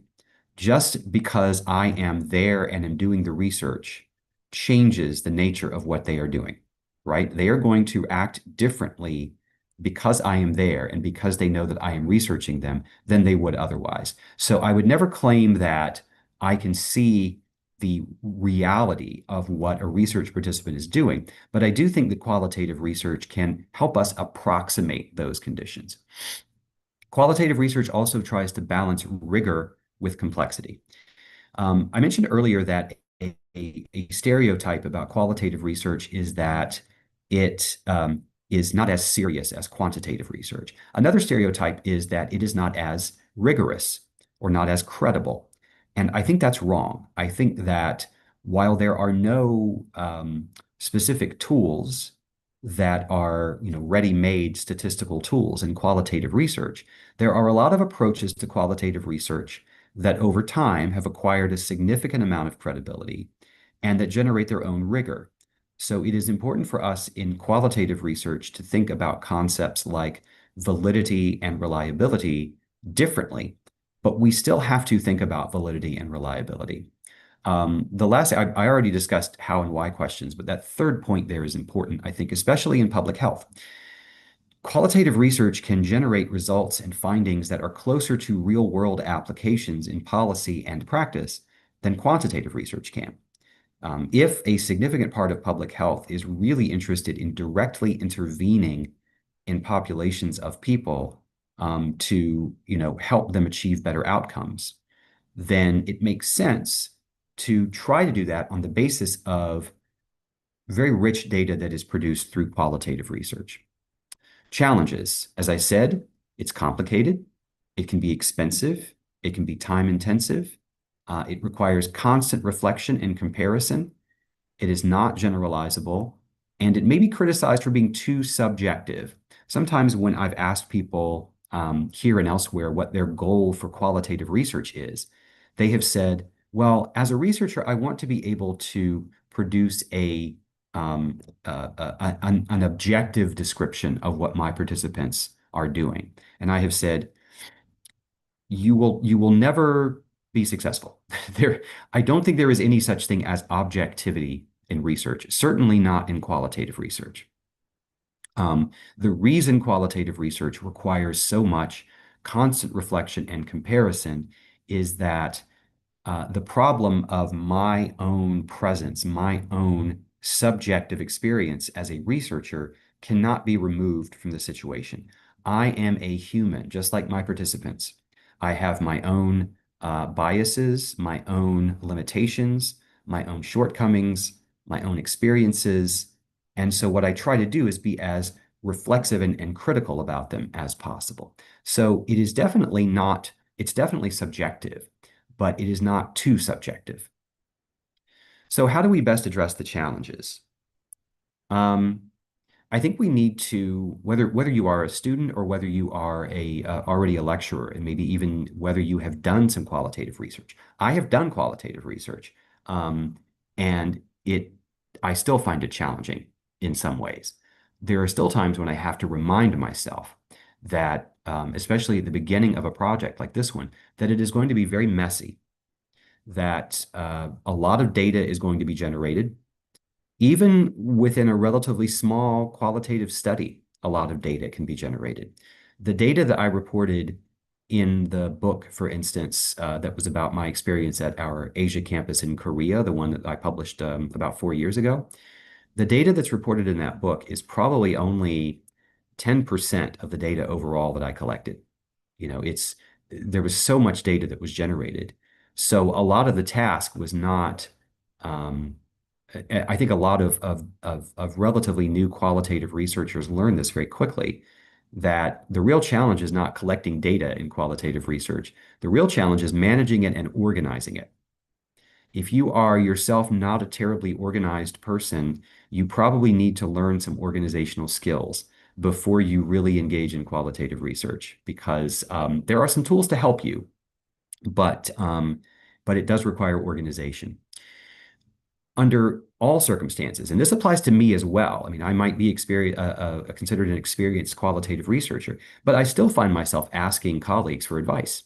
Just because I am there and am doing the research changes the nature of what they are doing, right? They are going to act differently because I am there and because they know that I am researching them than they would otherwise. So I would never claim that I can see the reality of what a research participant is doing, but I do think that qualitative research can help us approximate those conditions. Qualitative research also tries to balance rigor with complexity. I mentioned earlier that a stereotype about qualitative research is that it is not as serious as quantitative research. Another stereotype is that it is not as rigorous or not as credible. And I think that's wrong. I think that while there are no specific tools that are, ready-made statistical tools in qualitative research, there are a lot of approaches to qualitative research that over time have acquired a significant amount of credibility and that generate their own rigor. So it is important for us in qualitative research to think about concepts like validity and reliability differently, but we still have to think about validity and reliability. The last, I already discussed how and why questions, but that third point there is important, I think, especially in public health. Qualitative research can generate results and findings that are closer to real-world applications in policy and practice than quantitative research can. If a significant part of public health is really interested in directly intervening in populations of people to, help them achieve better outcomes, then it makes sense to try to do that on the basis of very rich data that is produced through qualitative research. Challenges, as I said, it's complicated, it can be expensive, it can be time intensive, it requires constant reflection and comparison, it is not generalizable, and it may be criticized for being too subjective. Sometimes when I've asked people here and elsewhere what their goal for qualitative research is, they have said, well, as a researcher, I want to be able to produce an objective description of what my participants are doing. And I have said, you will never be successful. I don't think there is any such thing as objectivity in research, certainly not in qualitative research. The reason qualitative research requires so much constant reflection and comparison is that the problem of my own presence, my own subjective experience as a researcher cannot be removed from the situation. I am a human, just like my participants. I have my own biases, my own limitations, my own shortcomings, my own experiences. And so what I try to do is be as reflexive and critical about them as possible. So it is definitely not, it's definitely subjective, but it is not too subjective. So how do we best address the challenges? I think we need to, whether you are a student or whether you are already a lecturer, and maybe even whether you have done some qualitative research. I have done qualitative research, and I still find it challenging in some ways. There are still times when I have to remind myself that, especially at the beginning of a project like this one, that it is going to be very messy, that a lot of data is going to be generated. Even within a relatively small qualitative study, a lot of data can be generated. The data that I reported in the book, for instance, that was about my experience at our Asia campus in Korea, the one that I published about 4 years ago, the data that's reported in that book is probably only 10% of the data overall that I collected. There was so much data that was generated. So a lot of the task was not, I think a lot of relatively new qualitative researchers learn this very quickly, that the real challenge is not collecting data in qualitative research. The real challenge is managing it and organizing it. If you are yourself not a terribly organized person, you probably need to learn some organizational skills before you really engage in qualitative research, because there are some tools to help you, but it does require organization. Under all circumstances, and this applies to me as well. I mean, I might be considered an experienced qualitative researcher, but I still find myself asking colleagues for advice.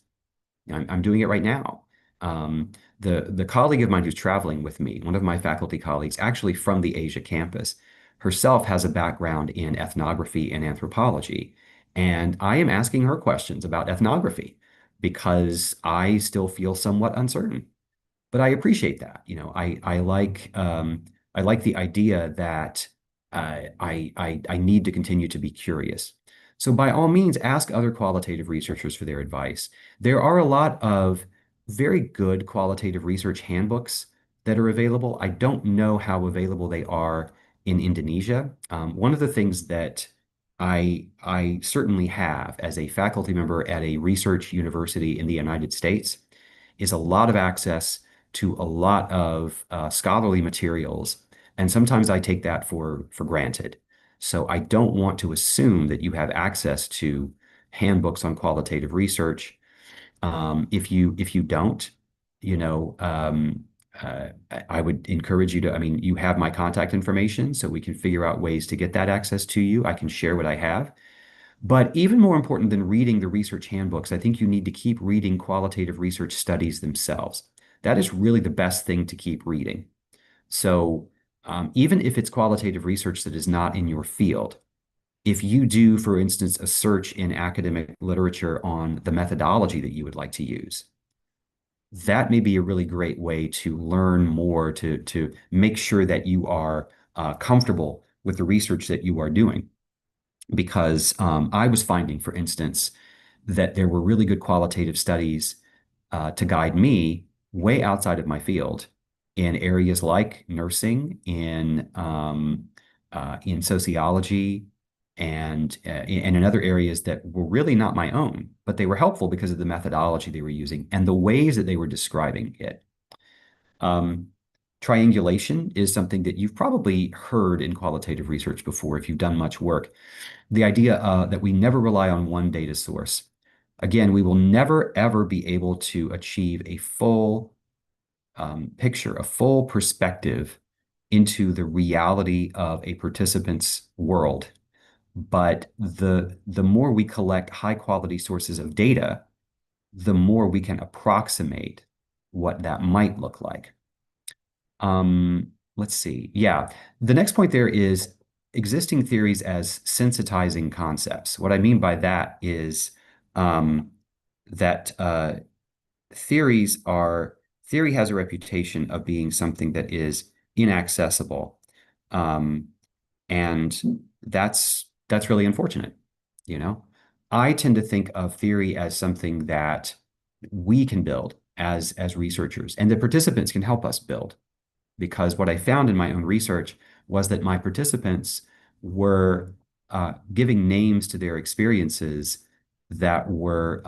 I'm doing it right now. The colleague of mine who's traveling with me, one of my faculty colleagues, actually from the Asia campus, herself has a background in ethnography and anthropology. And I am asking her questions about ethnography because I still feel somewhat uncertain. but I appreciate that. I like the idea that I need to continue to be curious. So by all means, ask other qualitative researchers for their advice. There are a lot of very good qualitative research handbooks that are available. I don't know how available they are in Indonesia. One of the things that I certainly have as a faculty member at a research university in the United States is a lot of access to a lot of scholarly materials, and sometimes I take that for granted. So I don't want to assume that you have access to handbooks on qualitative research. If you don't, you know, I would encourage you to, I mean, you have my contact information, so we can figure out ways to get that access to you. I can share what I have. But even more important than reading the research handbooks, I think you need to keep reading qualitative research studies themselves. That is really the best thing to keep reading. So even if it's qualitative research that is not in your field, if you do, for instance, a search in academic literature on the methodology that you would like to use, that may be a really great way to learn more, to make sure that you are comfortable with the research that you are doing. Because I was finding, for instance, that there were really good qualitative studies to guide me way outside of my field in areas like nursing, in sociology, and in other areas that were really not my own, but they were helpful because of the methodology they were using and the ways that they were describing it. Um, Triangulation is something that you've probably heard in qualitative research before if you've done much work. The idea that we never rely on one data source. Again, we will never, ever be able to achieve a full picture, a full perspective into the reality of a participant's world. But the more we collect high quality sources of data, the more we can approximate what that might look like. Let's see. Yeah. The next point there is existing theories as sensitizing concepts. What I mean by that is that theory has a reputation of being something that is inaccessible. Um, and that's really unfortunate, you know. I tend to think of theory as something that we can build as researchers, and the participants can help us build. Because what I found in my own research was that my participants were giving names to their experiences that were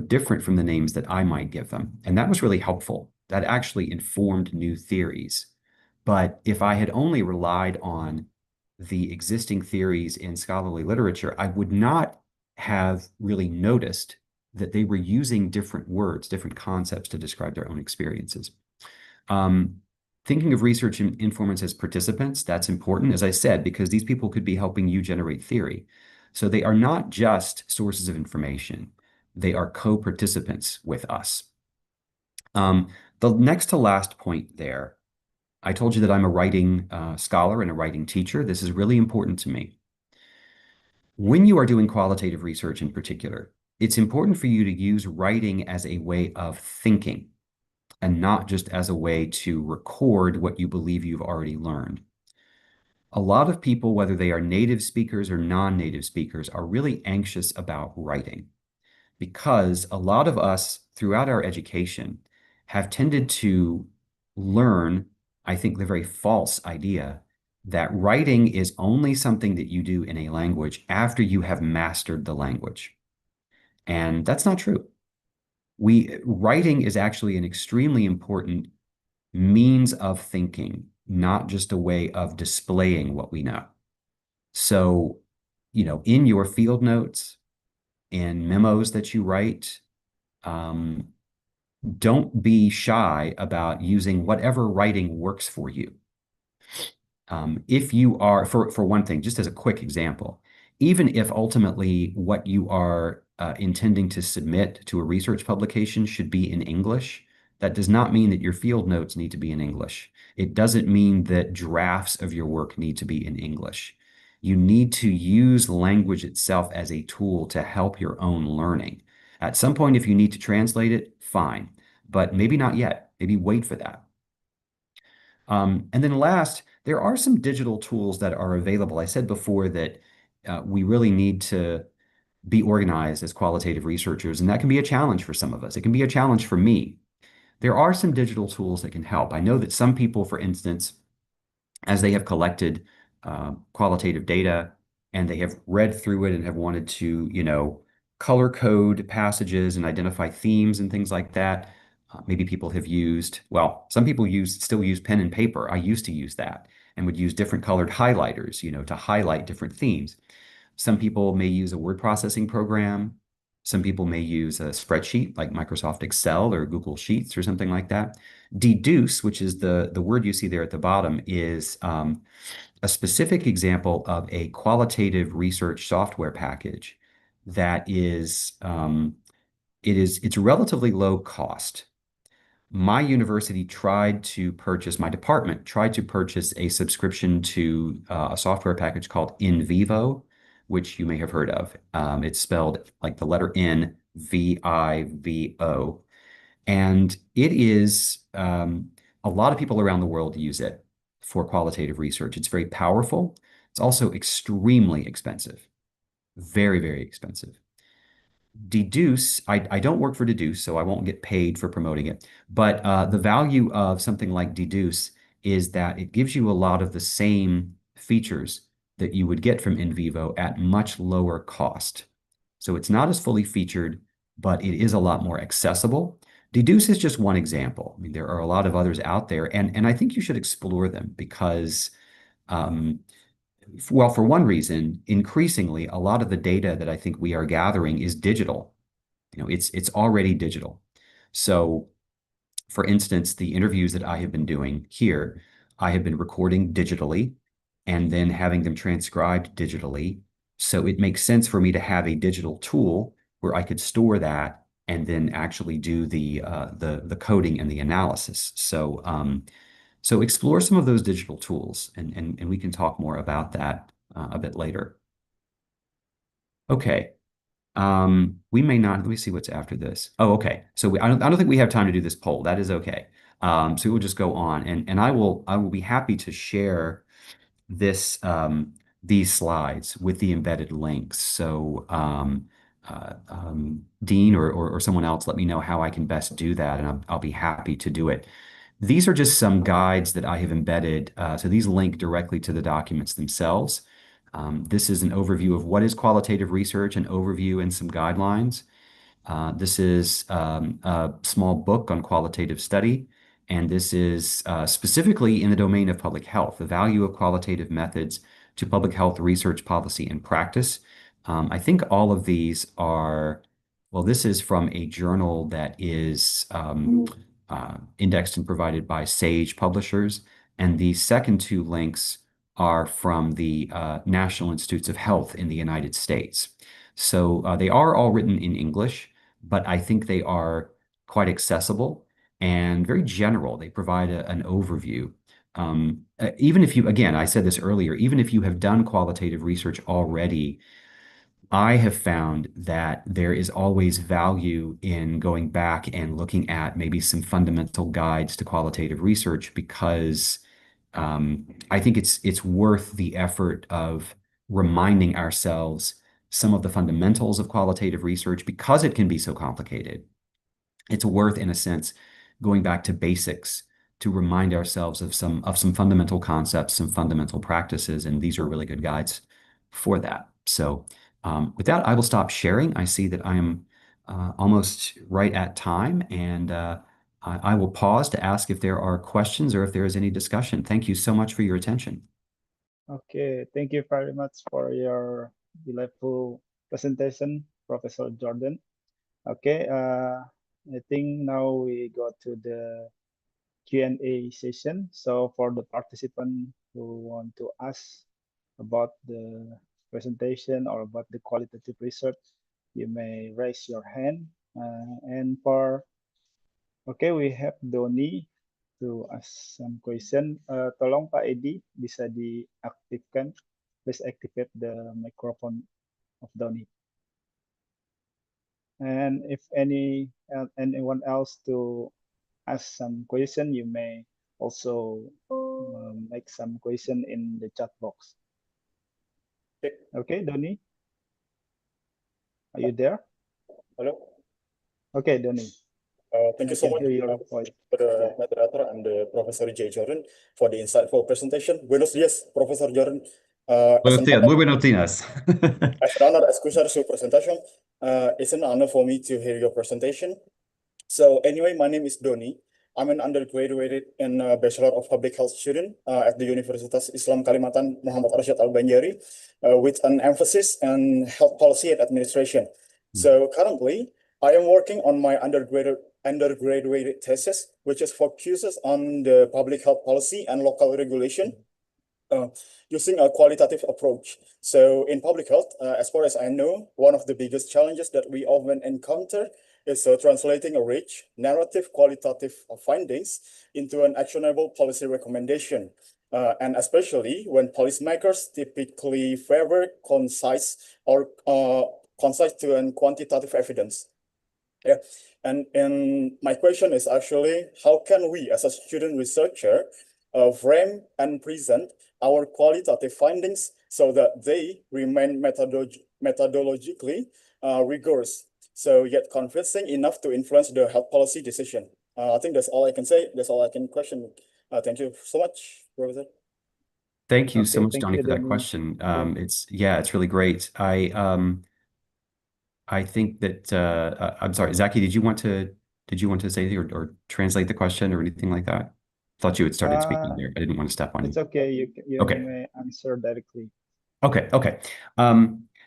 different from the names that I might give them. And that was really helpful. That actually informed new theories. But if I had only relied on the existing theories in scholarly literature, I would not have really noticed that they were using different words, different concepts to describe their own experiences. Thinking of research informants as participants, that's important, as I said, because these people could be helping you generate theory. So they are not just sources of information. They are co-participants with us. The next to last point there, I told you that I'm a writing scholar and a writing teacher. This is really important to me. When you are doing qualitative research in particular, it's important for you to use writing as a way of thinking and not just as a way to record what you believe you've already learned. A lot of people, whether they are native speakers or non-native speakers, are really anxious about writing because a lot of us throughout our education have tended to learn, I think, the very false idea that writing is only something that you do in a language after you have mastered the language. And that's not true. Writing is actually an extremely important means of thinking, not just a way of displaying what we know. So, in your field notes, in memos that you write, don't be shy about using whatever writing works for you. If you are, for one thing, just as a quick example, even if ultimately what you are intending to submit to a research publication should be in English, that does not mean that your field notes need to be in English. It doesn't mean that drafts of your work need to be in English. You need to use language itself as a tool to help your own learning. At some point, if you need to translate it, fine. but maybe not yet. Maybe wait for that. And then last, there are some digital tools that are available. I said before that we really need to be organized as qualitative researchers, and that can be a challenge for some of us. It can be a challenge for me. There are some digital tools that can help. I know that some people, for instance, as they have collected qualitative data and they have read through it and have wanted to, color code passages and identify themes and things like that. Maybe people have used, well, some people still use pen and paper. I used to use that and would use different colored highlighters, to highlight different themes. Some people may use a word processing program. Some people may use a spreadsheet like Microsoft Excel or Google Sheets or something like that. Deduce, which is the word you see there at the bottom, is a specific example of a qualitative research software package that is it's relatively low cost. My department tried to purchase a subscription to a software package called InVivo, which you may have heard of. It's spelled like the letter N, Vivo. And it is, a lot of people around the world use it for qualitative research. It's very powerful. It's also extremely expensive, very, very expensive. Deduce, I don't work for Deduce, so I won't get paid for promoting it. But the value of something like Deduce is that it gives you a lot of the same features that you would get from InVivo at much lower cost. So it's not as fully featured, but it is a lot more accessible. Deduce is just one example. I mean, there are a lot of others out there, and I think you should explore them because um, well, for one reason, increasingly, a lot of the data that I think we are gathering is digital. It's already digital. So, for instance, the interviews that I have been doing here, I have been recording digitally and then having them transcribed digitally. So it makes sense for me to have a digital tool where I could store that and then actually do the coding and the analysis. So explore some of those digital tools, and we can talk more about that a bit later. Okay. We may not. Let me see what's after this. Oh, okay. So I don't think we have time to do this poll. That is okay. So we'll just go on, and I will be happy to share this these slides with the embedded links. So Dean or someone else, let me know how I can best do that, and I'll be happy to do it. These are just some guides that I have embedded. So these link directly to the documents themselves. This is an overview of what is qualitative research, an overview and some guidelines. This is a small book on qualitative study, and this is specifically in the domain of public health, the value of qualitative methods to public health research, policy, and practice. I think all of these are, well, this is from a journal that is indexed and provided by Sage Publishers, and the second two links are from the National Institutes of Health in the United States. So they are all written in English, but I think they are quite accessible and very general. They provide an overview. Even if you, again, I said this earlier, even if you have done qualitative research already, I have found that there is always value in going back and looking at maybe some fundamental guides to qualitative research because I think it's worth the effort of reminding ourselves some of the fundamentals of qualitative research because it can be so complicated. It's worth, in a sense, going back to basics to remind ourselves of some fundamental concepts, some fundamental practices, and these are really good guides for that. So with that, I will stop sharing. I see that I am almost right at time, and I will pause to ask if there are questions or if there is any discussion. Thank you so much for your attention. Okay, thank you very much for your delightful presentation, Professor Jordan. Okay, I think now we go to the Q&A session. So for the participant who want to ask about the presentation or about the qualitative research, you may raise your hand. And for, okay, we have Doni to ask some question. Tolong Pak Edi bisa diaktifkan. Please activate the microphone of Doni. And if anyone else to ask some question, you may also make some question in the chat box. Okay. Okay, Doni, are you there? Hello. Okay, Doni, Thank I you so can much hear your voice. for the Yeah. moderator and the Professor J. Jordan for the insightful presentation. Buenos dias, Professor Jordan. Buenos días, muy buenos días. As an honor, escuchar su presentación. It's an honor for me to hear your presentation. So anyway, my name is Doni. I'm an undergraduate and Bachelor of Public Health student at the Universitas Islam Kalimantan Muhammad Arsyad Al-Banjari with an emphasis on health policy and administration. So currently, I am working on my undergraduate thesis, which is focuses on the public health policy and local regulation uh, using a qualitative approach. So in public health, as far as I know, one of the biggest challenges that we often encounter is translating a rich narrative qualitative findings into an actionable policy recommendation. And especially when policymakers typically favor concise to and quantitative evidence. Yeah, and my question is actually, how can we as a student researcher frame and present our qualitative findings so that they remain methodologically rigorous, so yet convincing enough to influence the health policy decision? I think that's all I can say. That's all I can question. Thank you so much, Professor. Thank you so Okay, much, thank Donnie, you, for that Doni. question. Yeah. It's really great. I think that I'm sorry, Zaki, did you want to say anything or translate the question or anything like that? Thought you had started speaking Uh, there. I didn't want to step on it's you. okay. You Okay. may answer directly. Okay.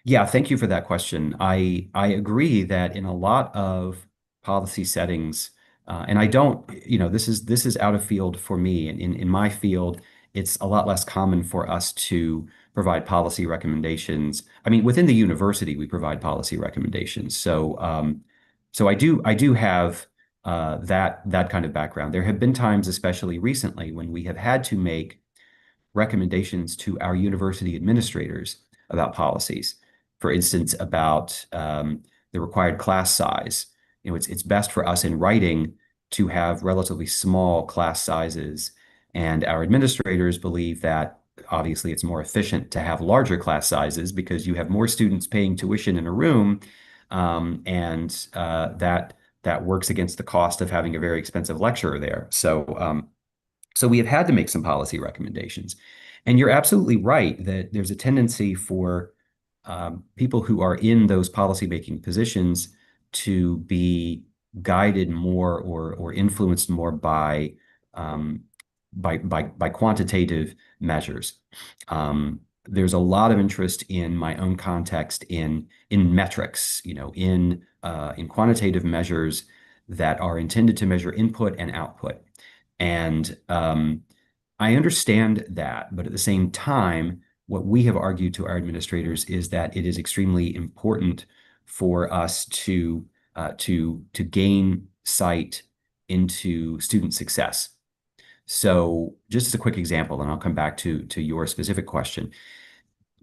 Yeah, thank you for that question. I agree that in a lot of policy settings, and I don't, this is out of field for me. In my field, it's a lot less common for us to provide policy recommendations. I mean, within the university, we provide policy recommendations. So I do have that kind of background. There have been times, especially recently, when we have had to make recommendations to our university administrators about policies. For instance, about the required class size. It's best for us in writing to have relatively small class sizes, and our administrators believe that obviously it's more efficient to have larger class sizes because you have more students paying tuition in a room, and that works against the cost of having a very expensive lecturer there. So we have had to make some policy recommendations. And you're absolutely right that there's a tendency for people who are in those policymaking positions to be guided more or influenced more by quantitative measures. There's a lot of interest in my own context in metrics, in quantitative measures that are intended to measure input and output. And I understand that, but at the same time, what we have argued to our administrators is that it is extremely important for us to gain sight into student success. So, just as a quick example, and I'll come back to your specific question.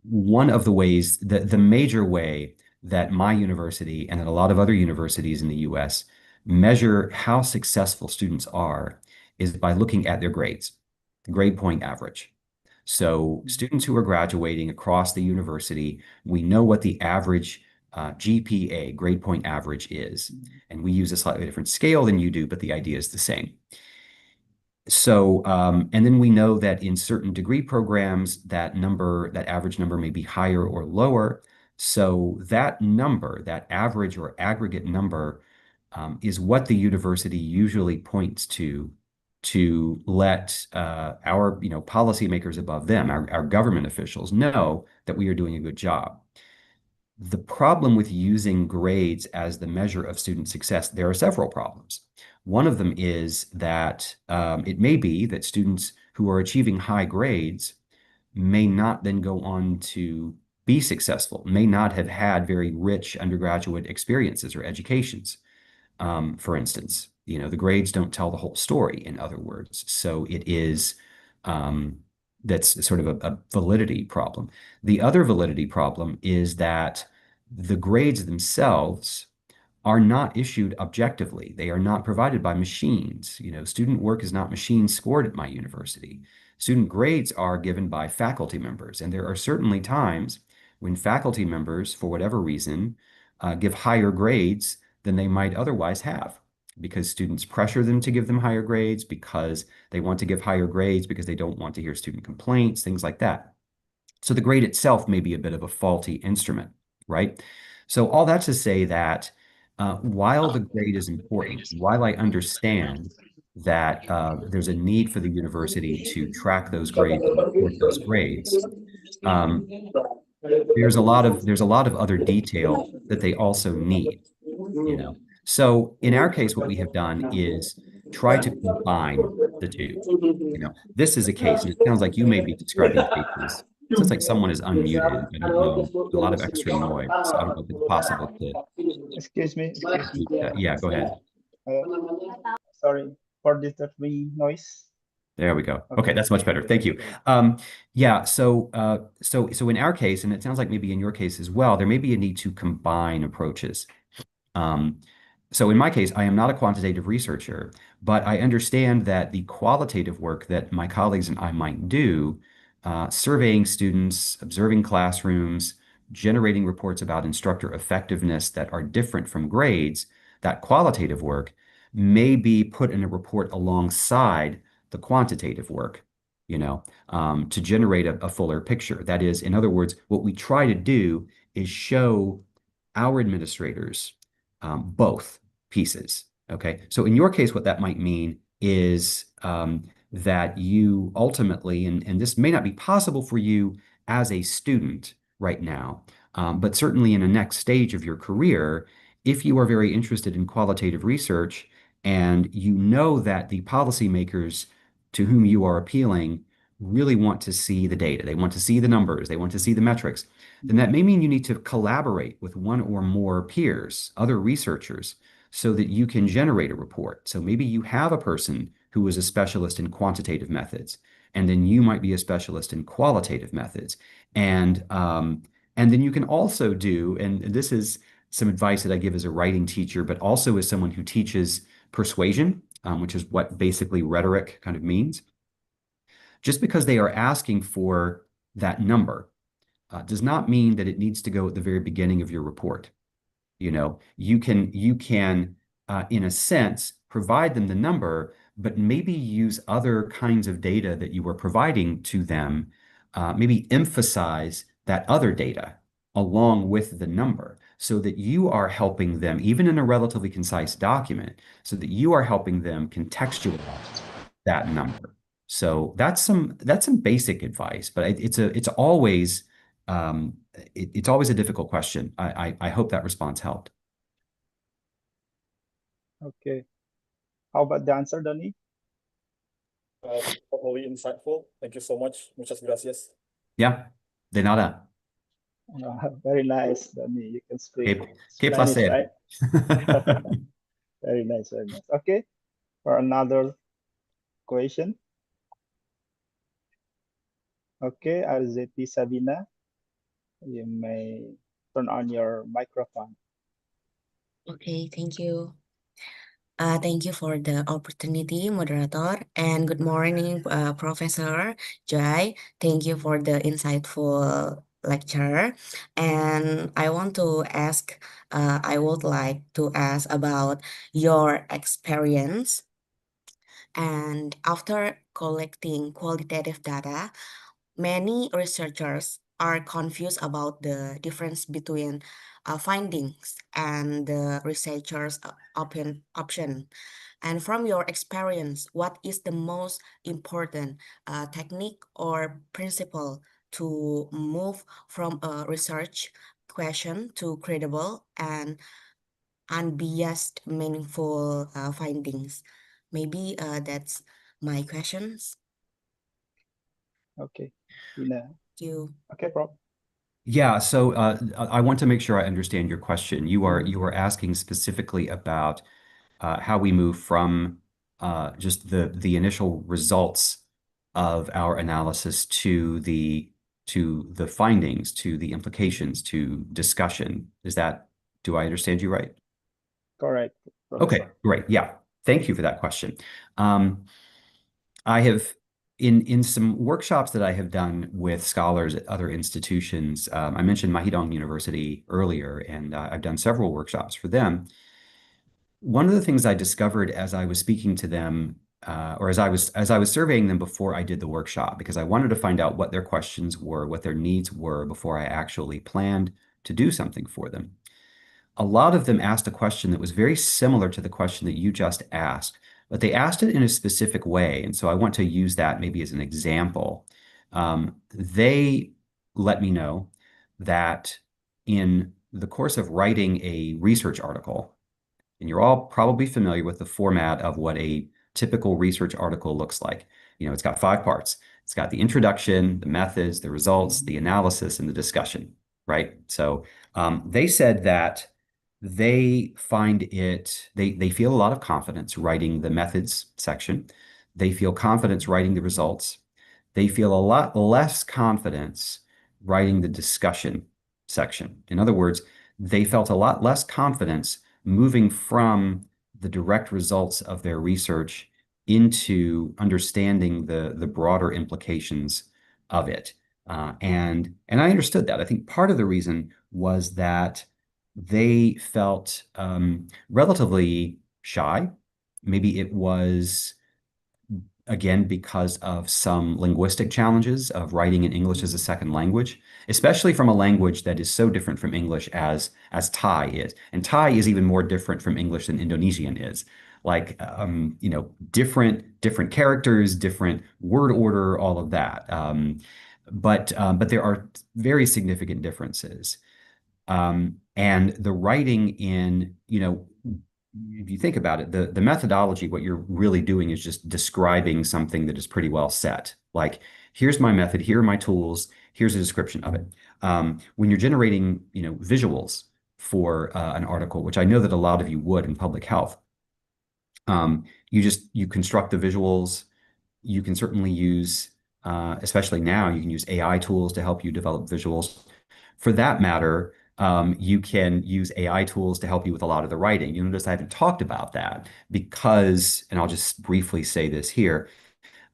One of the ways, the major way that my university and that a lot of other universities in the US measure how successful students are is by looking at their grades, the grade point average. So students who are graduating across the university, we know what the average GPA, grade point average is. And we use a slightly different scale than you do, but the idea is the same. So, and then we know that in certain degree programs, that average number may be higher or lower. So that number, that average or aggregate number, is what the university usually points to let our policymakers above them, our government officials, know that we are doing a good job. The problem with using grades as the measure of student success, there are several problems. One of them is that it may be that students who are achieving high grades may not then go on to be successful, may not have had very rich undergraduate experiences or educations. For instance, the grades don't tell the whole story, in other words. So it is, that's sort of a validity problem. The other validity problem is that the grades themselves are not issued objectively. They are not provided by machines. Student work is not machine scored at my university. Student grades are given by faculty members, and there are certainly times when faculty members, for whatever reason, give higher grades than they might otherwise have, because students pressure them to give them higher grades, because they want to give higher grades because they don't want to hear student complaints, things like that. So the grade itself may be a bit of a faulty instrument, right? So all that to say that while the grade is important, while I understand that there's a need for the university to track those grades and report those grades, um, there's a lot of other detail that they also need. So in our case, what we have done is try to combine the two. This is a case, and it sounds like you may be describing cases. It sounds like someone is unmuted. I don't know. A lot of extra noise. So I don't know if it's possible to. Excuse me. Yeah, go ahead. Sorry for disturbing noise. There we go. Okay, Okay. that's much better. Thank you. Yeah. So in our case, and it sounds like maybe in your case as well, there may be a need to combine approaches. So in my case, I am not a quantitative researcher, but I understand that the qualitative work that my colleagues and I might do, surveying students, observing classrooms, generating reports about instructor effectiveness that are different from grades, that qualitative work may be put in a report alongside the quantitative work, to generate a fuller picture. That is, in other words, what we try to do is show our administrators both pieces. Okay. So in your case, what that might mean is that you ultimately, and this may not be possible for you as a student right now, but certainly in the next stage of your career, if you are very interested in qualitative research and you know that the policymakers to whom you are appealing really want to see the data, they want to see the numbers, they want to see the metrics, then that may mean you need to collaborate with one or more peers, other researchers, so that you can generate a report. So maybe you have a person who is a specialist in quantitative methods, and then you might be a specialist in qualitative methods. And then you can also do, and this is some advice that I give as a writing teacher, but also as someone who teaches persuasion, which is what basically rhetoric kind of means. Just because they are asking for that number does not mean that it needs to go at the very beginning of your report. You can in a sense provide them the number, but maybe use other kinds of data that you are providing to them, maybe emphasize that other data along with the number, so that you are helping them, even in a relatively concise document, so that you are helping them contextualize that number. So that's some basic advice, but it's always a difficult question. I hope that response helped. Okay. How about the answer, Donnie? Totally insightful. Thank you so much. Muchas gracias. Yeah, de nada. Very nice, Donnie. You can speak Que Spanish, placer. right? Very nice, very nice. Okay. For another question. Okay, Arzeti Sabina, you may turn on your microphone. Okay, thank you. Thank you for the opportunity, moderator, and good morning, Professor Jai. Thank you for the insightful lecture. And I would like to ask about your experience. And after collecting qualitative data, many researchers are confused about the difference between findings and the researcher's option. And from your experience, what is the most important technique or principle to move from a research question to credible and unbiased, meaningful findings? Maybe that's my questions. Okay. Tina. Thank you. Okay, Prof. Yeah, so I want to make sure I understand your question. You are asking specifically about how we move from just the initial results of our analysis to the findings, to the implications, to discussion. Do I understand you right? correct, Okay, Professor. great. Yeah. Thank you for that question. I have in some workshops that I have done with scholars at other institutions, I mentioned Mahidong University earlier, and I've done several workshops for them. One of the things I discovered as I was speaking to them, or as I was surveying them before I did the workshop, because I wanted to find out what their questions were, what their needs were before I actually planned to do something for them. A lot of them asked a question that was very similar to the question that you just asked, but they asked it in a specific way. And so I want to use that maybe as an example. They let me know that in the course of writing a research article, and you're all probably familiar with the format of what a typical research article looks like. You know, it's got 5 parts. It's got the introduction, the methods, the results, the analysis, and the discussion, right? So they said that they find they feel a lot of confidence writing the methods section. They feel confidence writing the results. They feel a lot less confidence writing the discussion section. In other words, they felt a lot less confidence moving from the direct results of their research into understanding the broader implications of it. And I understood that. I think part of the reason was that they felt relatively shy. Maybe it was, again, because of some linguistic challenges of writing in English as a second language, especially from a language that is so different from English as Thai is. And Thai is even more different from English than Indonesian is. Like, you know, different characters, different word order, all of that. But there are very significant differences. And the writing in, you know, if you think about it, the methodology, what you're really doing is just describing something that is pretty well set. Like, here's my method, here are my tools, here's a description of it. When you're generating, you know, visuals for an article, which I know that a lot of you would in public health, you construct the visuals. You can certainly use, especially now, you can use AI tools to help you develop visuals. For that matter, you can use AI tools to help you with a lot of the writing. You notice I haven't talked about that because, and I'll just briefly say this here,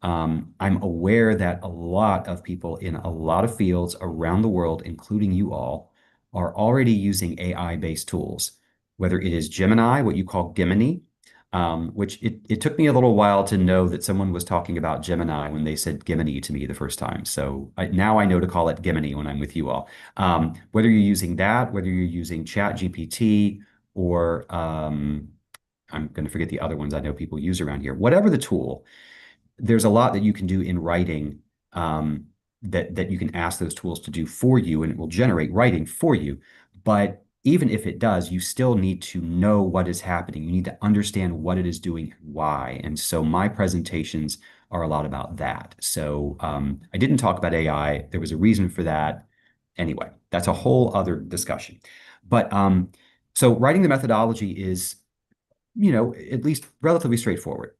I'm aware that a lot of people in a lot of fields around the world, including you all, are already using AI-based tools, whether it is Gemini, what you call Gimini, which it took me a little while to know that someone was talking about Gemini when they said Gimini to me the first time. So now I know to call it Gimini when I'm with you all. Whether you're using that, whether you're using ChatGPT or I'm going to forget the other ones I know people use around here, whatever the tool, there's a lot that you can do in writing that you can ask those tools to do for you, and it will generate writing for you. But even if it does, you still need to know what is happening. You need to understand what it is doing and why. And so my presentations are a lot about that. So I didn't talk about AI. There was a reason for that. Anyway, that's a whole other discussion. But so writing the methodology is, you know, at least relatively straightforward.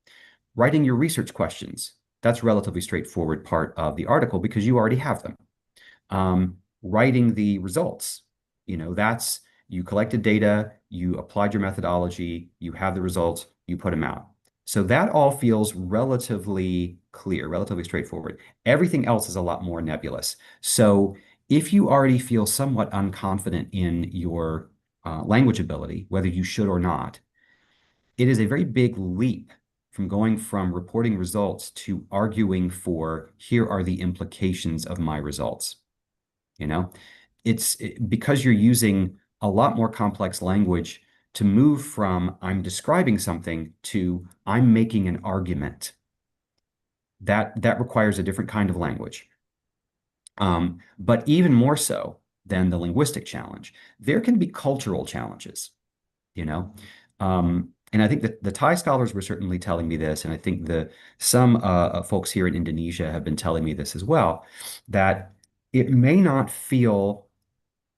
Writing your research questions, that's a relatively straightforward part of the article because you already have them. Writing the results, you know, that's you collected data, you applied your methodology, you have the results, you put them out. So that all feels relatively clear, relatively straightforward. Everything else is a lot more nebulous. So if you already feel somewhat unconfident in your language ability, whether you should or not, it is a very big leap from going from reporting results to arguing for here are the implications of my results. You know, because you're using a lot more complex language to move from I'm describing something to I'm making an argument. That requires a different kind of language. But even more so than the linguistic challenge, there can be cultural challenges, you know. And I think that the Thai scholars were certainly telling me this, and I think some folks here in Indonesia have been telling me this as well, that it may not feel,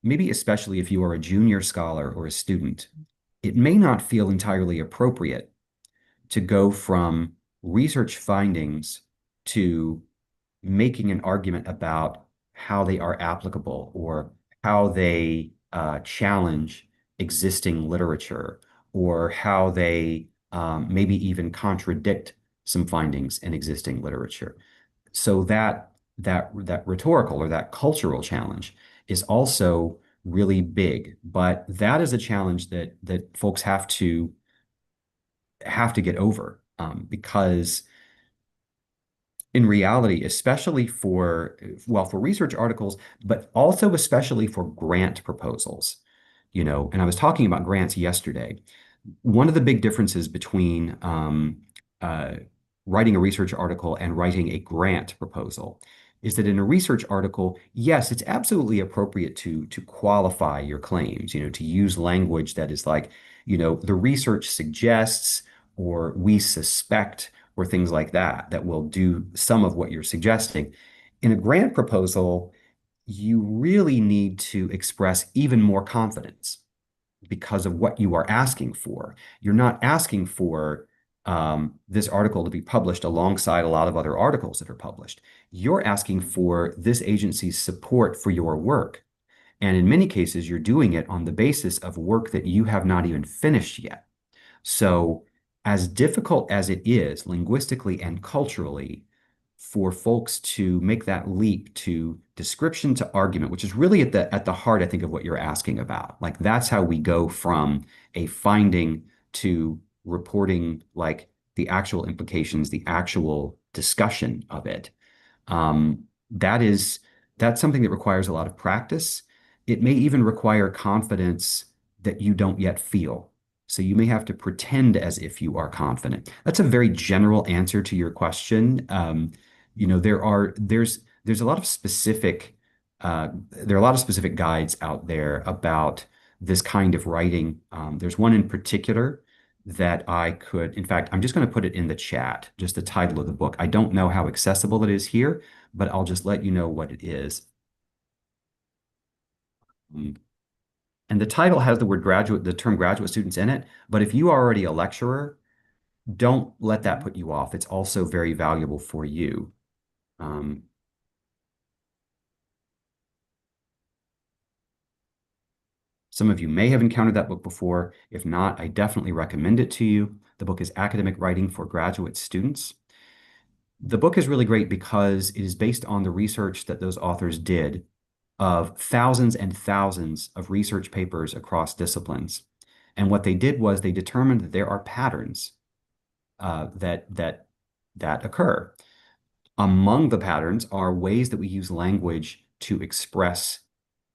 maybe especially if you are a junior scholar or a student, it may not feel entirely appropriate to go from research findings to making an argument about how they are applicable or how they challenge existing literature or how they maybe even contradict some findings in existing literature. So that rhetorical or that cultural challenge is also really big, but that is a challenge that folks have to get over, because in reality, especially for research articles, but also especially for grant proposals, and I was talking about grants yesterday. One of the big differences between uh, writing a research article and writing a grant proposal is that in a research article, yes, it's absolutely appropriate to qualify your claims, to use language that is like, the research suggests, or we suspect, or things like that will do some of what you're suggesting. In a grant proposal, you really need to express even more confidence because of what you are asking for. You're not asking for this article to be published alongside a lot of other articles that are published. You're asking for this agency's support for your work. And in many cases, you're doing it on the basis of work that you have not even finished yet. So, as difficult as it is linguistically and culturally for folks to make that leap to description to argument, which is really at the heart, I think, of what you're asking about. Like that's how we go from a finding to reporting, like the actual implications, the actual discussion of it. Um, that is that's something that requires a lot of practice. It may even require confidence that you don't yet feel. So you may have to pretend as if you are confident. That's a very general answer to your question. There's a lot of specific there are a lot of specific guides out there about this kind of writing. There's one in particular that in fact, I'm just going to put it in the chat, just the title of the book. I don't know how accessible it is here, but I'll just let you know what it is. And the title has the term graduate students in it, but if you are already a lecturer, don't let that put you off. It's also very valuable for you. Some of you may have encountered that book before. If not, I definitely recommend it to you. The book is Academic Writing for Graduate Students. The book is really great because it is based on the research that those authors did of thousands and thousands of research papers across disciplines. And what they did was they determined that there are patterns that occur. Among the patterns are ways that we use language to express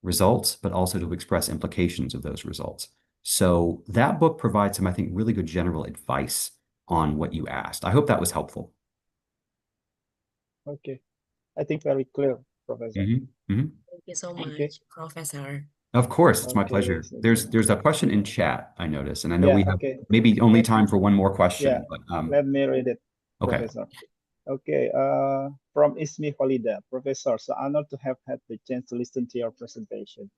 results, but also to express implications of those results. So that book provides some, I think, really good general advice on what you asked. I hope that was helpful. Okay. I think very clear, Professor. Thank you so Okay. much, Professor. Of course, it's my Okay, pleasure. thank There's you. a question in chat, I notice, and I know Yeah, we have okay. maybe only Let, time for one more yeah, question, but let me read it, okay. Professor. Okay, from Ismi Holida. Professor, so honored to have had the chance to listen to your presentation.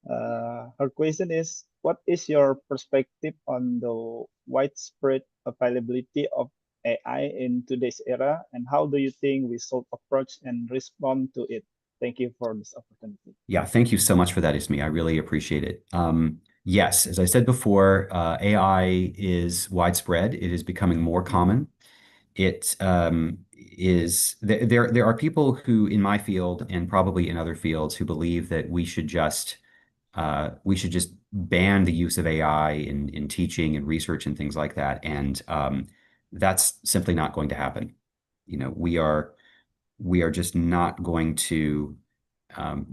Her question is, what is your perspective on the widespread availability of AI in today's era, and how do you think we should approach and respond to it? Thank you for this opportunity. Yeah, thank you so much for that, Ismi. I really appreciate it. Yes, as I said before, AI is widespread. It is becoming more common. It there are people who in my field and probably in other fields who believe that we should just ban the use of AI in teaching and research and things like that. And that's simply not going to happen. We are just not going to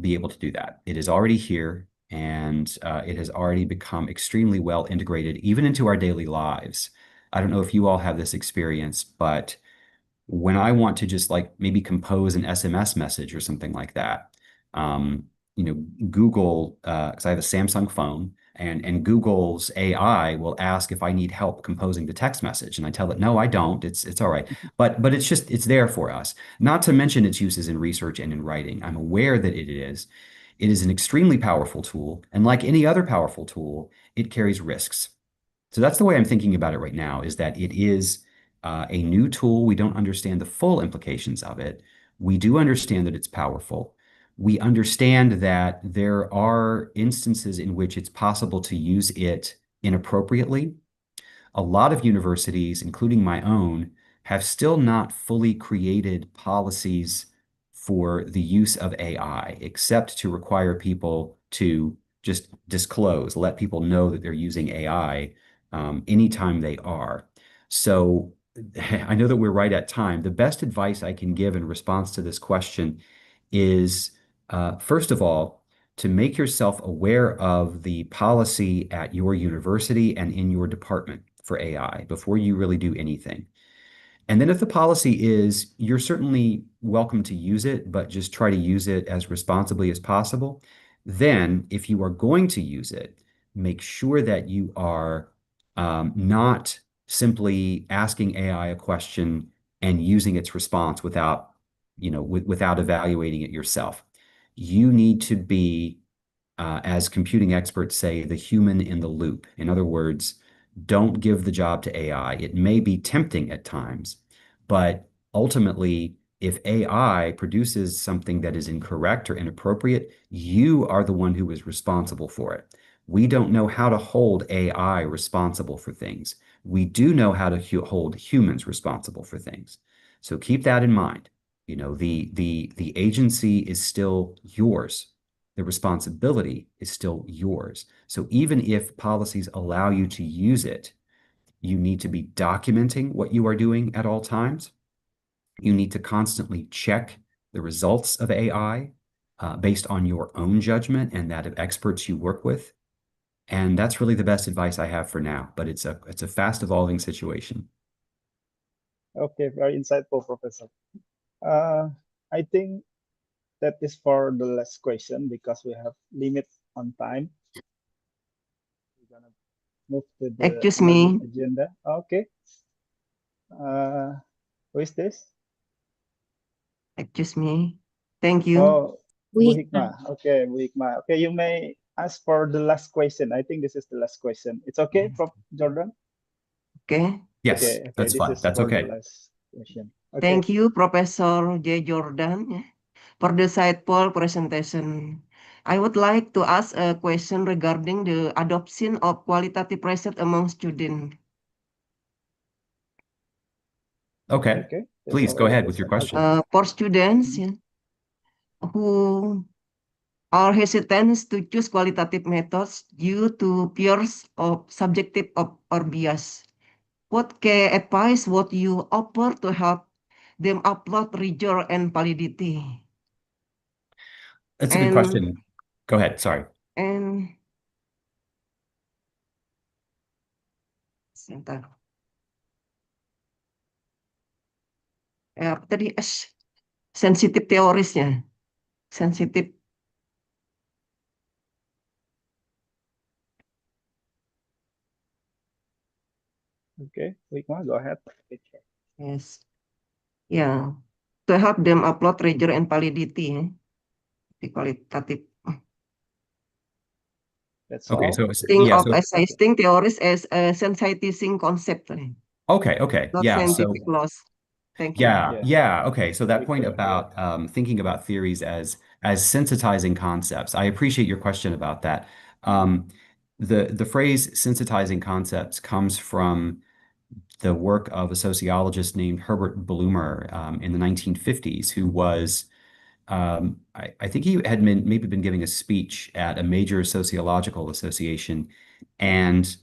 be able to do that. It is already here, and it has already become extremely well integrated, even into our daily lives. I don't know if you all have this experience, but when I want to just like maybe compose an SMS message or something like that, um, Google, because I have a Samsung phone, and Google's AI will ask if I need help composing the text message, and I tell it, no, I don't. It's all right, but it's there for us. Not to mention its uses in research and in writing. I'm aware that it is. It is an extremely powerful tool, and like any other powerful tool, it carries risks. So that's the way I'm thinking about it right now, is that it is a new tool. We don't understand the full implications of it. We do understand that it's powerful. We understand that there are instances in which it's possible to use it inappropriately. A lot of universities, including my own, have still not fully created policies for the use of AI, except to require people to just disclose, let people know that they're using AI anytime they are. So I know that we're right at time. The best advice I can give in response to this question is, first of all, to make yourself aware of the policy at your university and in your department for AI before you really do anything. And then if the policy is you're certainly welcome to use it, but just try to use it as responsibly as possible, then if you are going to use it, make sure that you are not simply asking AI a question and using its response without, without evaluating it yourself. You need to be, as computing experts say, the human in the loop. In other words, don't give the job to AI. It may be tempting at times, but ultimately, if AI produces something that is incorrect or inappropriate, you are the one who is responsible for it. We don't know how to hold AI responsible for things. We do know how to hold humans responsible for things. So keep that in mind. The agency is still yours. The responsibility is still yours. So even if policies allow you to use it, you need to be documenting what you are doing at all times. You need to constantly check the results of AI based on your own judgment and that of experts you work with. And that's really the best advice I have for now, but it's a fast evolving situation. Okay, very insightful, Professor. I think that is for the last question because we have limit on time. We're gonna move to the Excuse another me. agenda. Okay. Who is this? Excuse me. Thank you. Oh, Bu We Hikmah. Okay, Bu Hikmah. Okay, you may ask for the last question. I think this is the last question. It's okay, Prof. Jordan? Okay. Yes, Okay, that's this fine. is That's for the okay. last question. Okay. Thank you, Professor J. Jordan, for the insightful presentation. I would like to ask a question regarding the adoption of qualitative research among students. Okay, Okay, that's please go our ahead with your question. question. For students Mhm. who are hesitant to choose qualitative methods due to fears of subjective or bias, what key advice would you offer to help them upload rigor and validity? That's a good And question. Go ahead. Sorry. and sebentar. Tadi sensitif teorisnya, sensitif. Okay, Bu Hikmah, go ahead. Yes, yeah. To help them upload rigor and validity, the qualitative. That's Okay, all. so Think yeah, of so assisting theories as a sensitizing concept, okay, not yeah, so scientific laws. Thank you. yeah, Yeah, yeah, okay. So that very point clear. about thinking about theories as sensitizing concepts, I appreciate your question about that. Um, the phrase sensitizing concepts comes from the work of a sociologist named Herbert Blumer in the 1950s, who was I think he had maybe been giving a speech at a major sociological association, and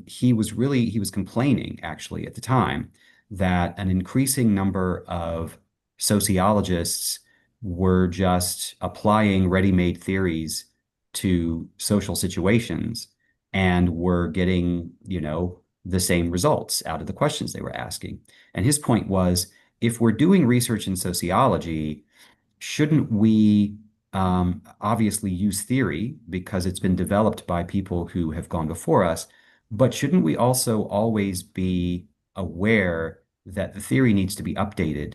he was complaining actually at the time that an increasing number of sociologists were just applying ready-made theories to social situations and were getting, the same results out of the questions they were asking. And his point was, if we're doing research in sociology, shouldn't we obviously use theory because it's been developed by people who have gone before us, but shouldn't we also always be aware that the theory needs to be updated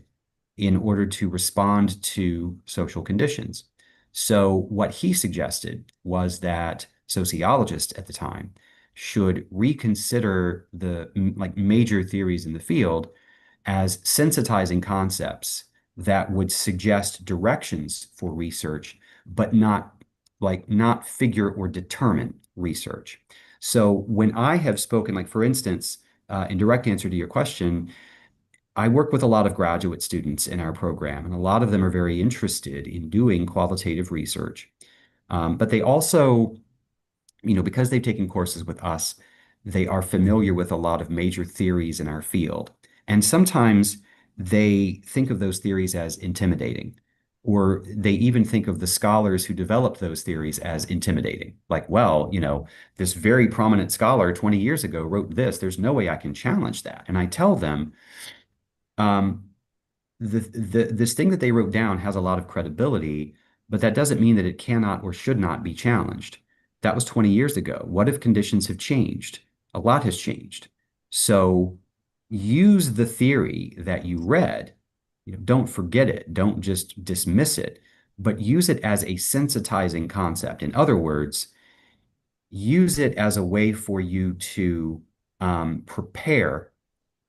in order to respond to social conditions? So what he suggested was that sociologists at the time should reconsider the like major theories in the field as sensitizing concepts that would suggest directions for research, but not figure or determine research. So when I have spoken, like for instance, in direct answer to your question, I work with a lot of graduate students in our program, and a lot of them are very interested in doing qualitative research. But they also, because they've taken courses with us, they are familiar with a lot of major theories in our field. And sometimes they think of those theories as intimidating, or they even think of the scholars who developed those theories as intimidating. Like, well, this very prominent scholar 20 years ago wrote this. There's no way I can challenge that. And I tell them, um, this thing that they wrote down has a lot of credibility, but that doesn't mean that it cannot or should not be challenged. That was 20 years ago. What if conditions have changed? A lot has changed. So use the theory that you read. Don't forget it. Don't just dismiss it, but use it as a sensitizing concept. In other words, use it as a way for you to prepare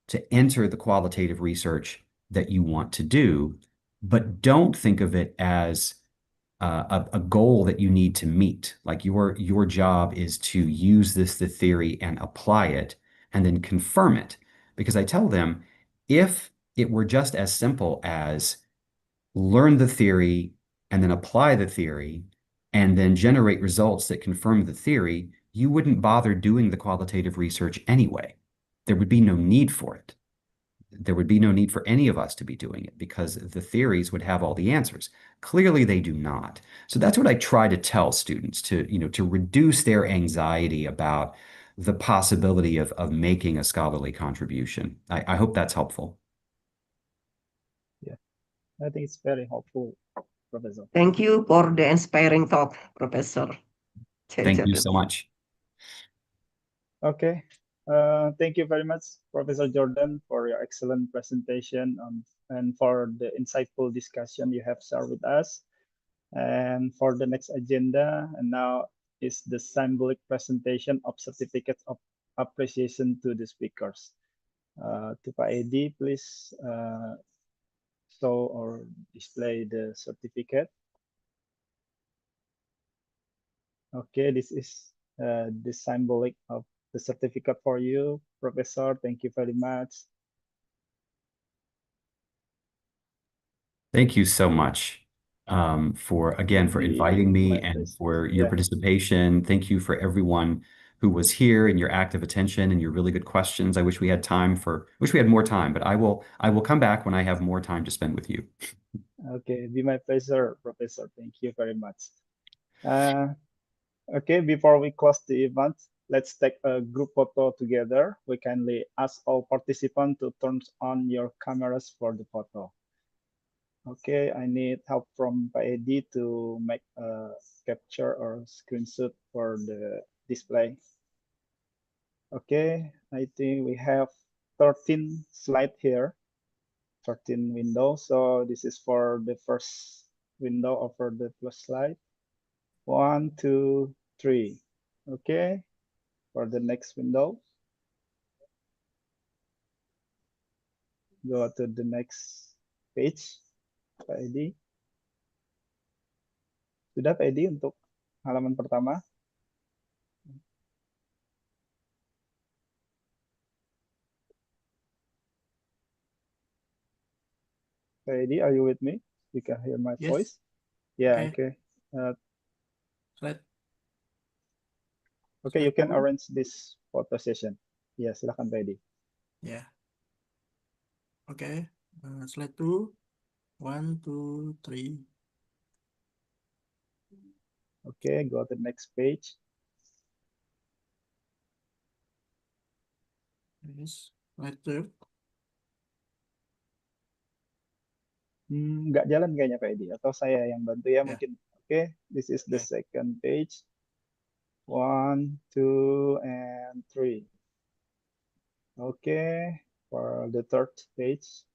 to enter the qualitative research that you want to do, but don't think of it as a goal that you need to meet. Like your job is to use the theory and apply it and then confirm it. Because I tell them, if it were just as simple as learn the theory and then apply the theory and then generate results that confirm the theory, you wouldn't bother doing the qualitative research anyway. There would be no need for it. There would be no need for any of us to be doing it because the theories would have all the answers. Clearly, they do not. So that's what I try to tell students to reduce their anxiety about the possibility of making a scholarly contribution. I hope that's helpful. Yeah, I think it's very helpful, Professor. Thank you for the inspiring talk, Professor. Thank you so much. Okay. Thank you very much, Professor Jordan, for your excellent presentation and for the insightful discussion you have shared with us. And for the next agenda, and now is the symbolic presentation of certificates of appreciation to the speakers. To Pak Edi, please show or display the certificate. Okay, this is the symbolic of the certificate for you, Professor. Thank you very much. Thank you so much for inviting me My and pleasure. for your Yeah. participation. Thank you for everyone who was here and your active attention and your really good questions. I wish we had more time, but I will come back when I have more time to spend with you. Okay, be my pleasure, Professor. Thank you very much. Okay, before we close the event, let's take a group photo together. We kindly ask all participants to turn on your cameras for the photo. Okay, I need help from Pak Edi to make a capture or screenshot for the display. Okay, I think we have 13 slides here, 13 windows. So this is for the first window or for the first slide. 1, 2, 3. Okay, for the next window. Go to the next page, Pak Edi. Sudah Pak Edi untuk halaman pertama? Pak Edi, are you with me? You can hear my Yes. voice? Yeah, Okay. okay. Slide. Okay, Slide you can 2. arrange this photo session. Ya, silakan Pak Edi. Yeah. Okay. Slide 2. 1, 2, 3. Okay, go to the next page. Yes. Slide 3. Nggak jalan kayaknya Pak Edi, atau saya yang bantu ya Yeah. mungkin. Okay, this is the Okay. second page. 1, 2, and 3. Okay, for the third page.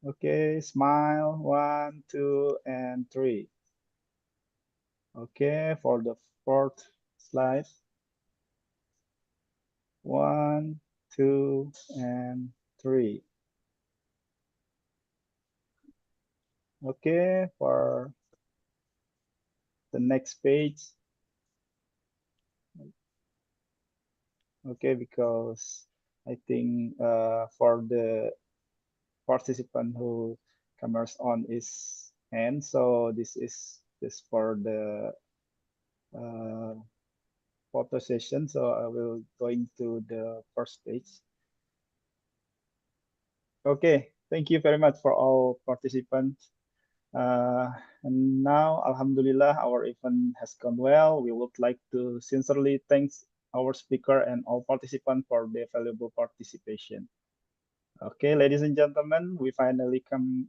Okay, smile. 1, 2, and 3. Okay, for the fourth slide. 1, 2, and 3. Okay, for the next page. Okay, because I think for the participant who cameras on is end, so this is just for the uh, photo session. So I will going to the first page. Okay, thank you very much for all participants. And now, Alhamdulillah, our event has gone well. We would like to sincerely thank our speaker and all participants for their valuable participation. Okay, ladies and gentlemen, we finally come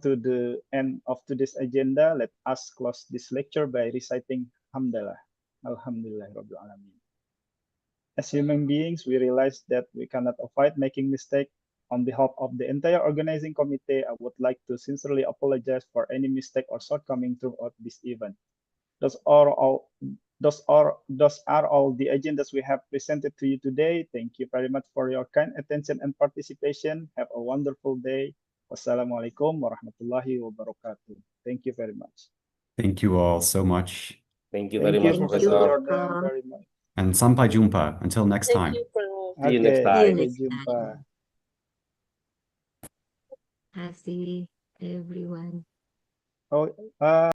to the end of today's agenda. Let us close this lecture by reciting Hamdalah. Alhamdulillah Rabbil Alamin. As human beings, we realize that we cannot avoid making mistakes. On behalf of the entire organizing committee, I would like to sincerely apologize for any mistake or shortcoming throughout this event. Those are all those are all the agendas we have presented to you today. Thank you very much for your kind attention and participation. Have a wonderful day. Wassalamualaikum warahmatullahi wabarakatuh. Thank you very much. Thank you all so much. Thank you very Thank you, much, Thank Professor you, Professor. Jordan, Prof. very much. And sampai jumpa. Until next Thank time. you, Prof. See you next Okay, See you time. sampai next jumpa. time. Terima kasih, everyone. Oh,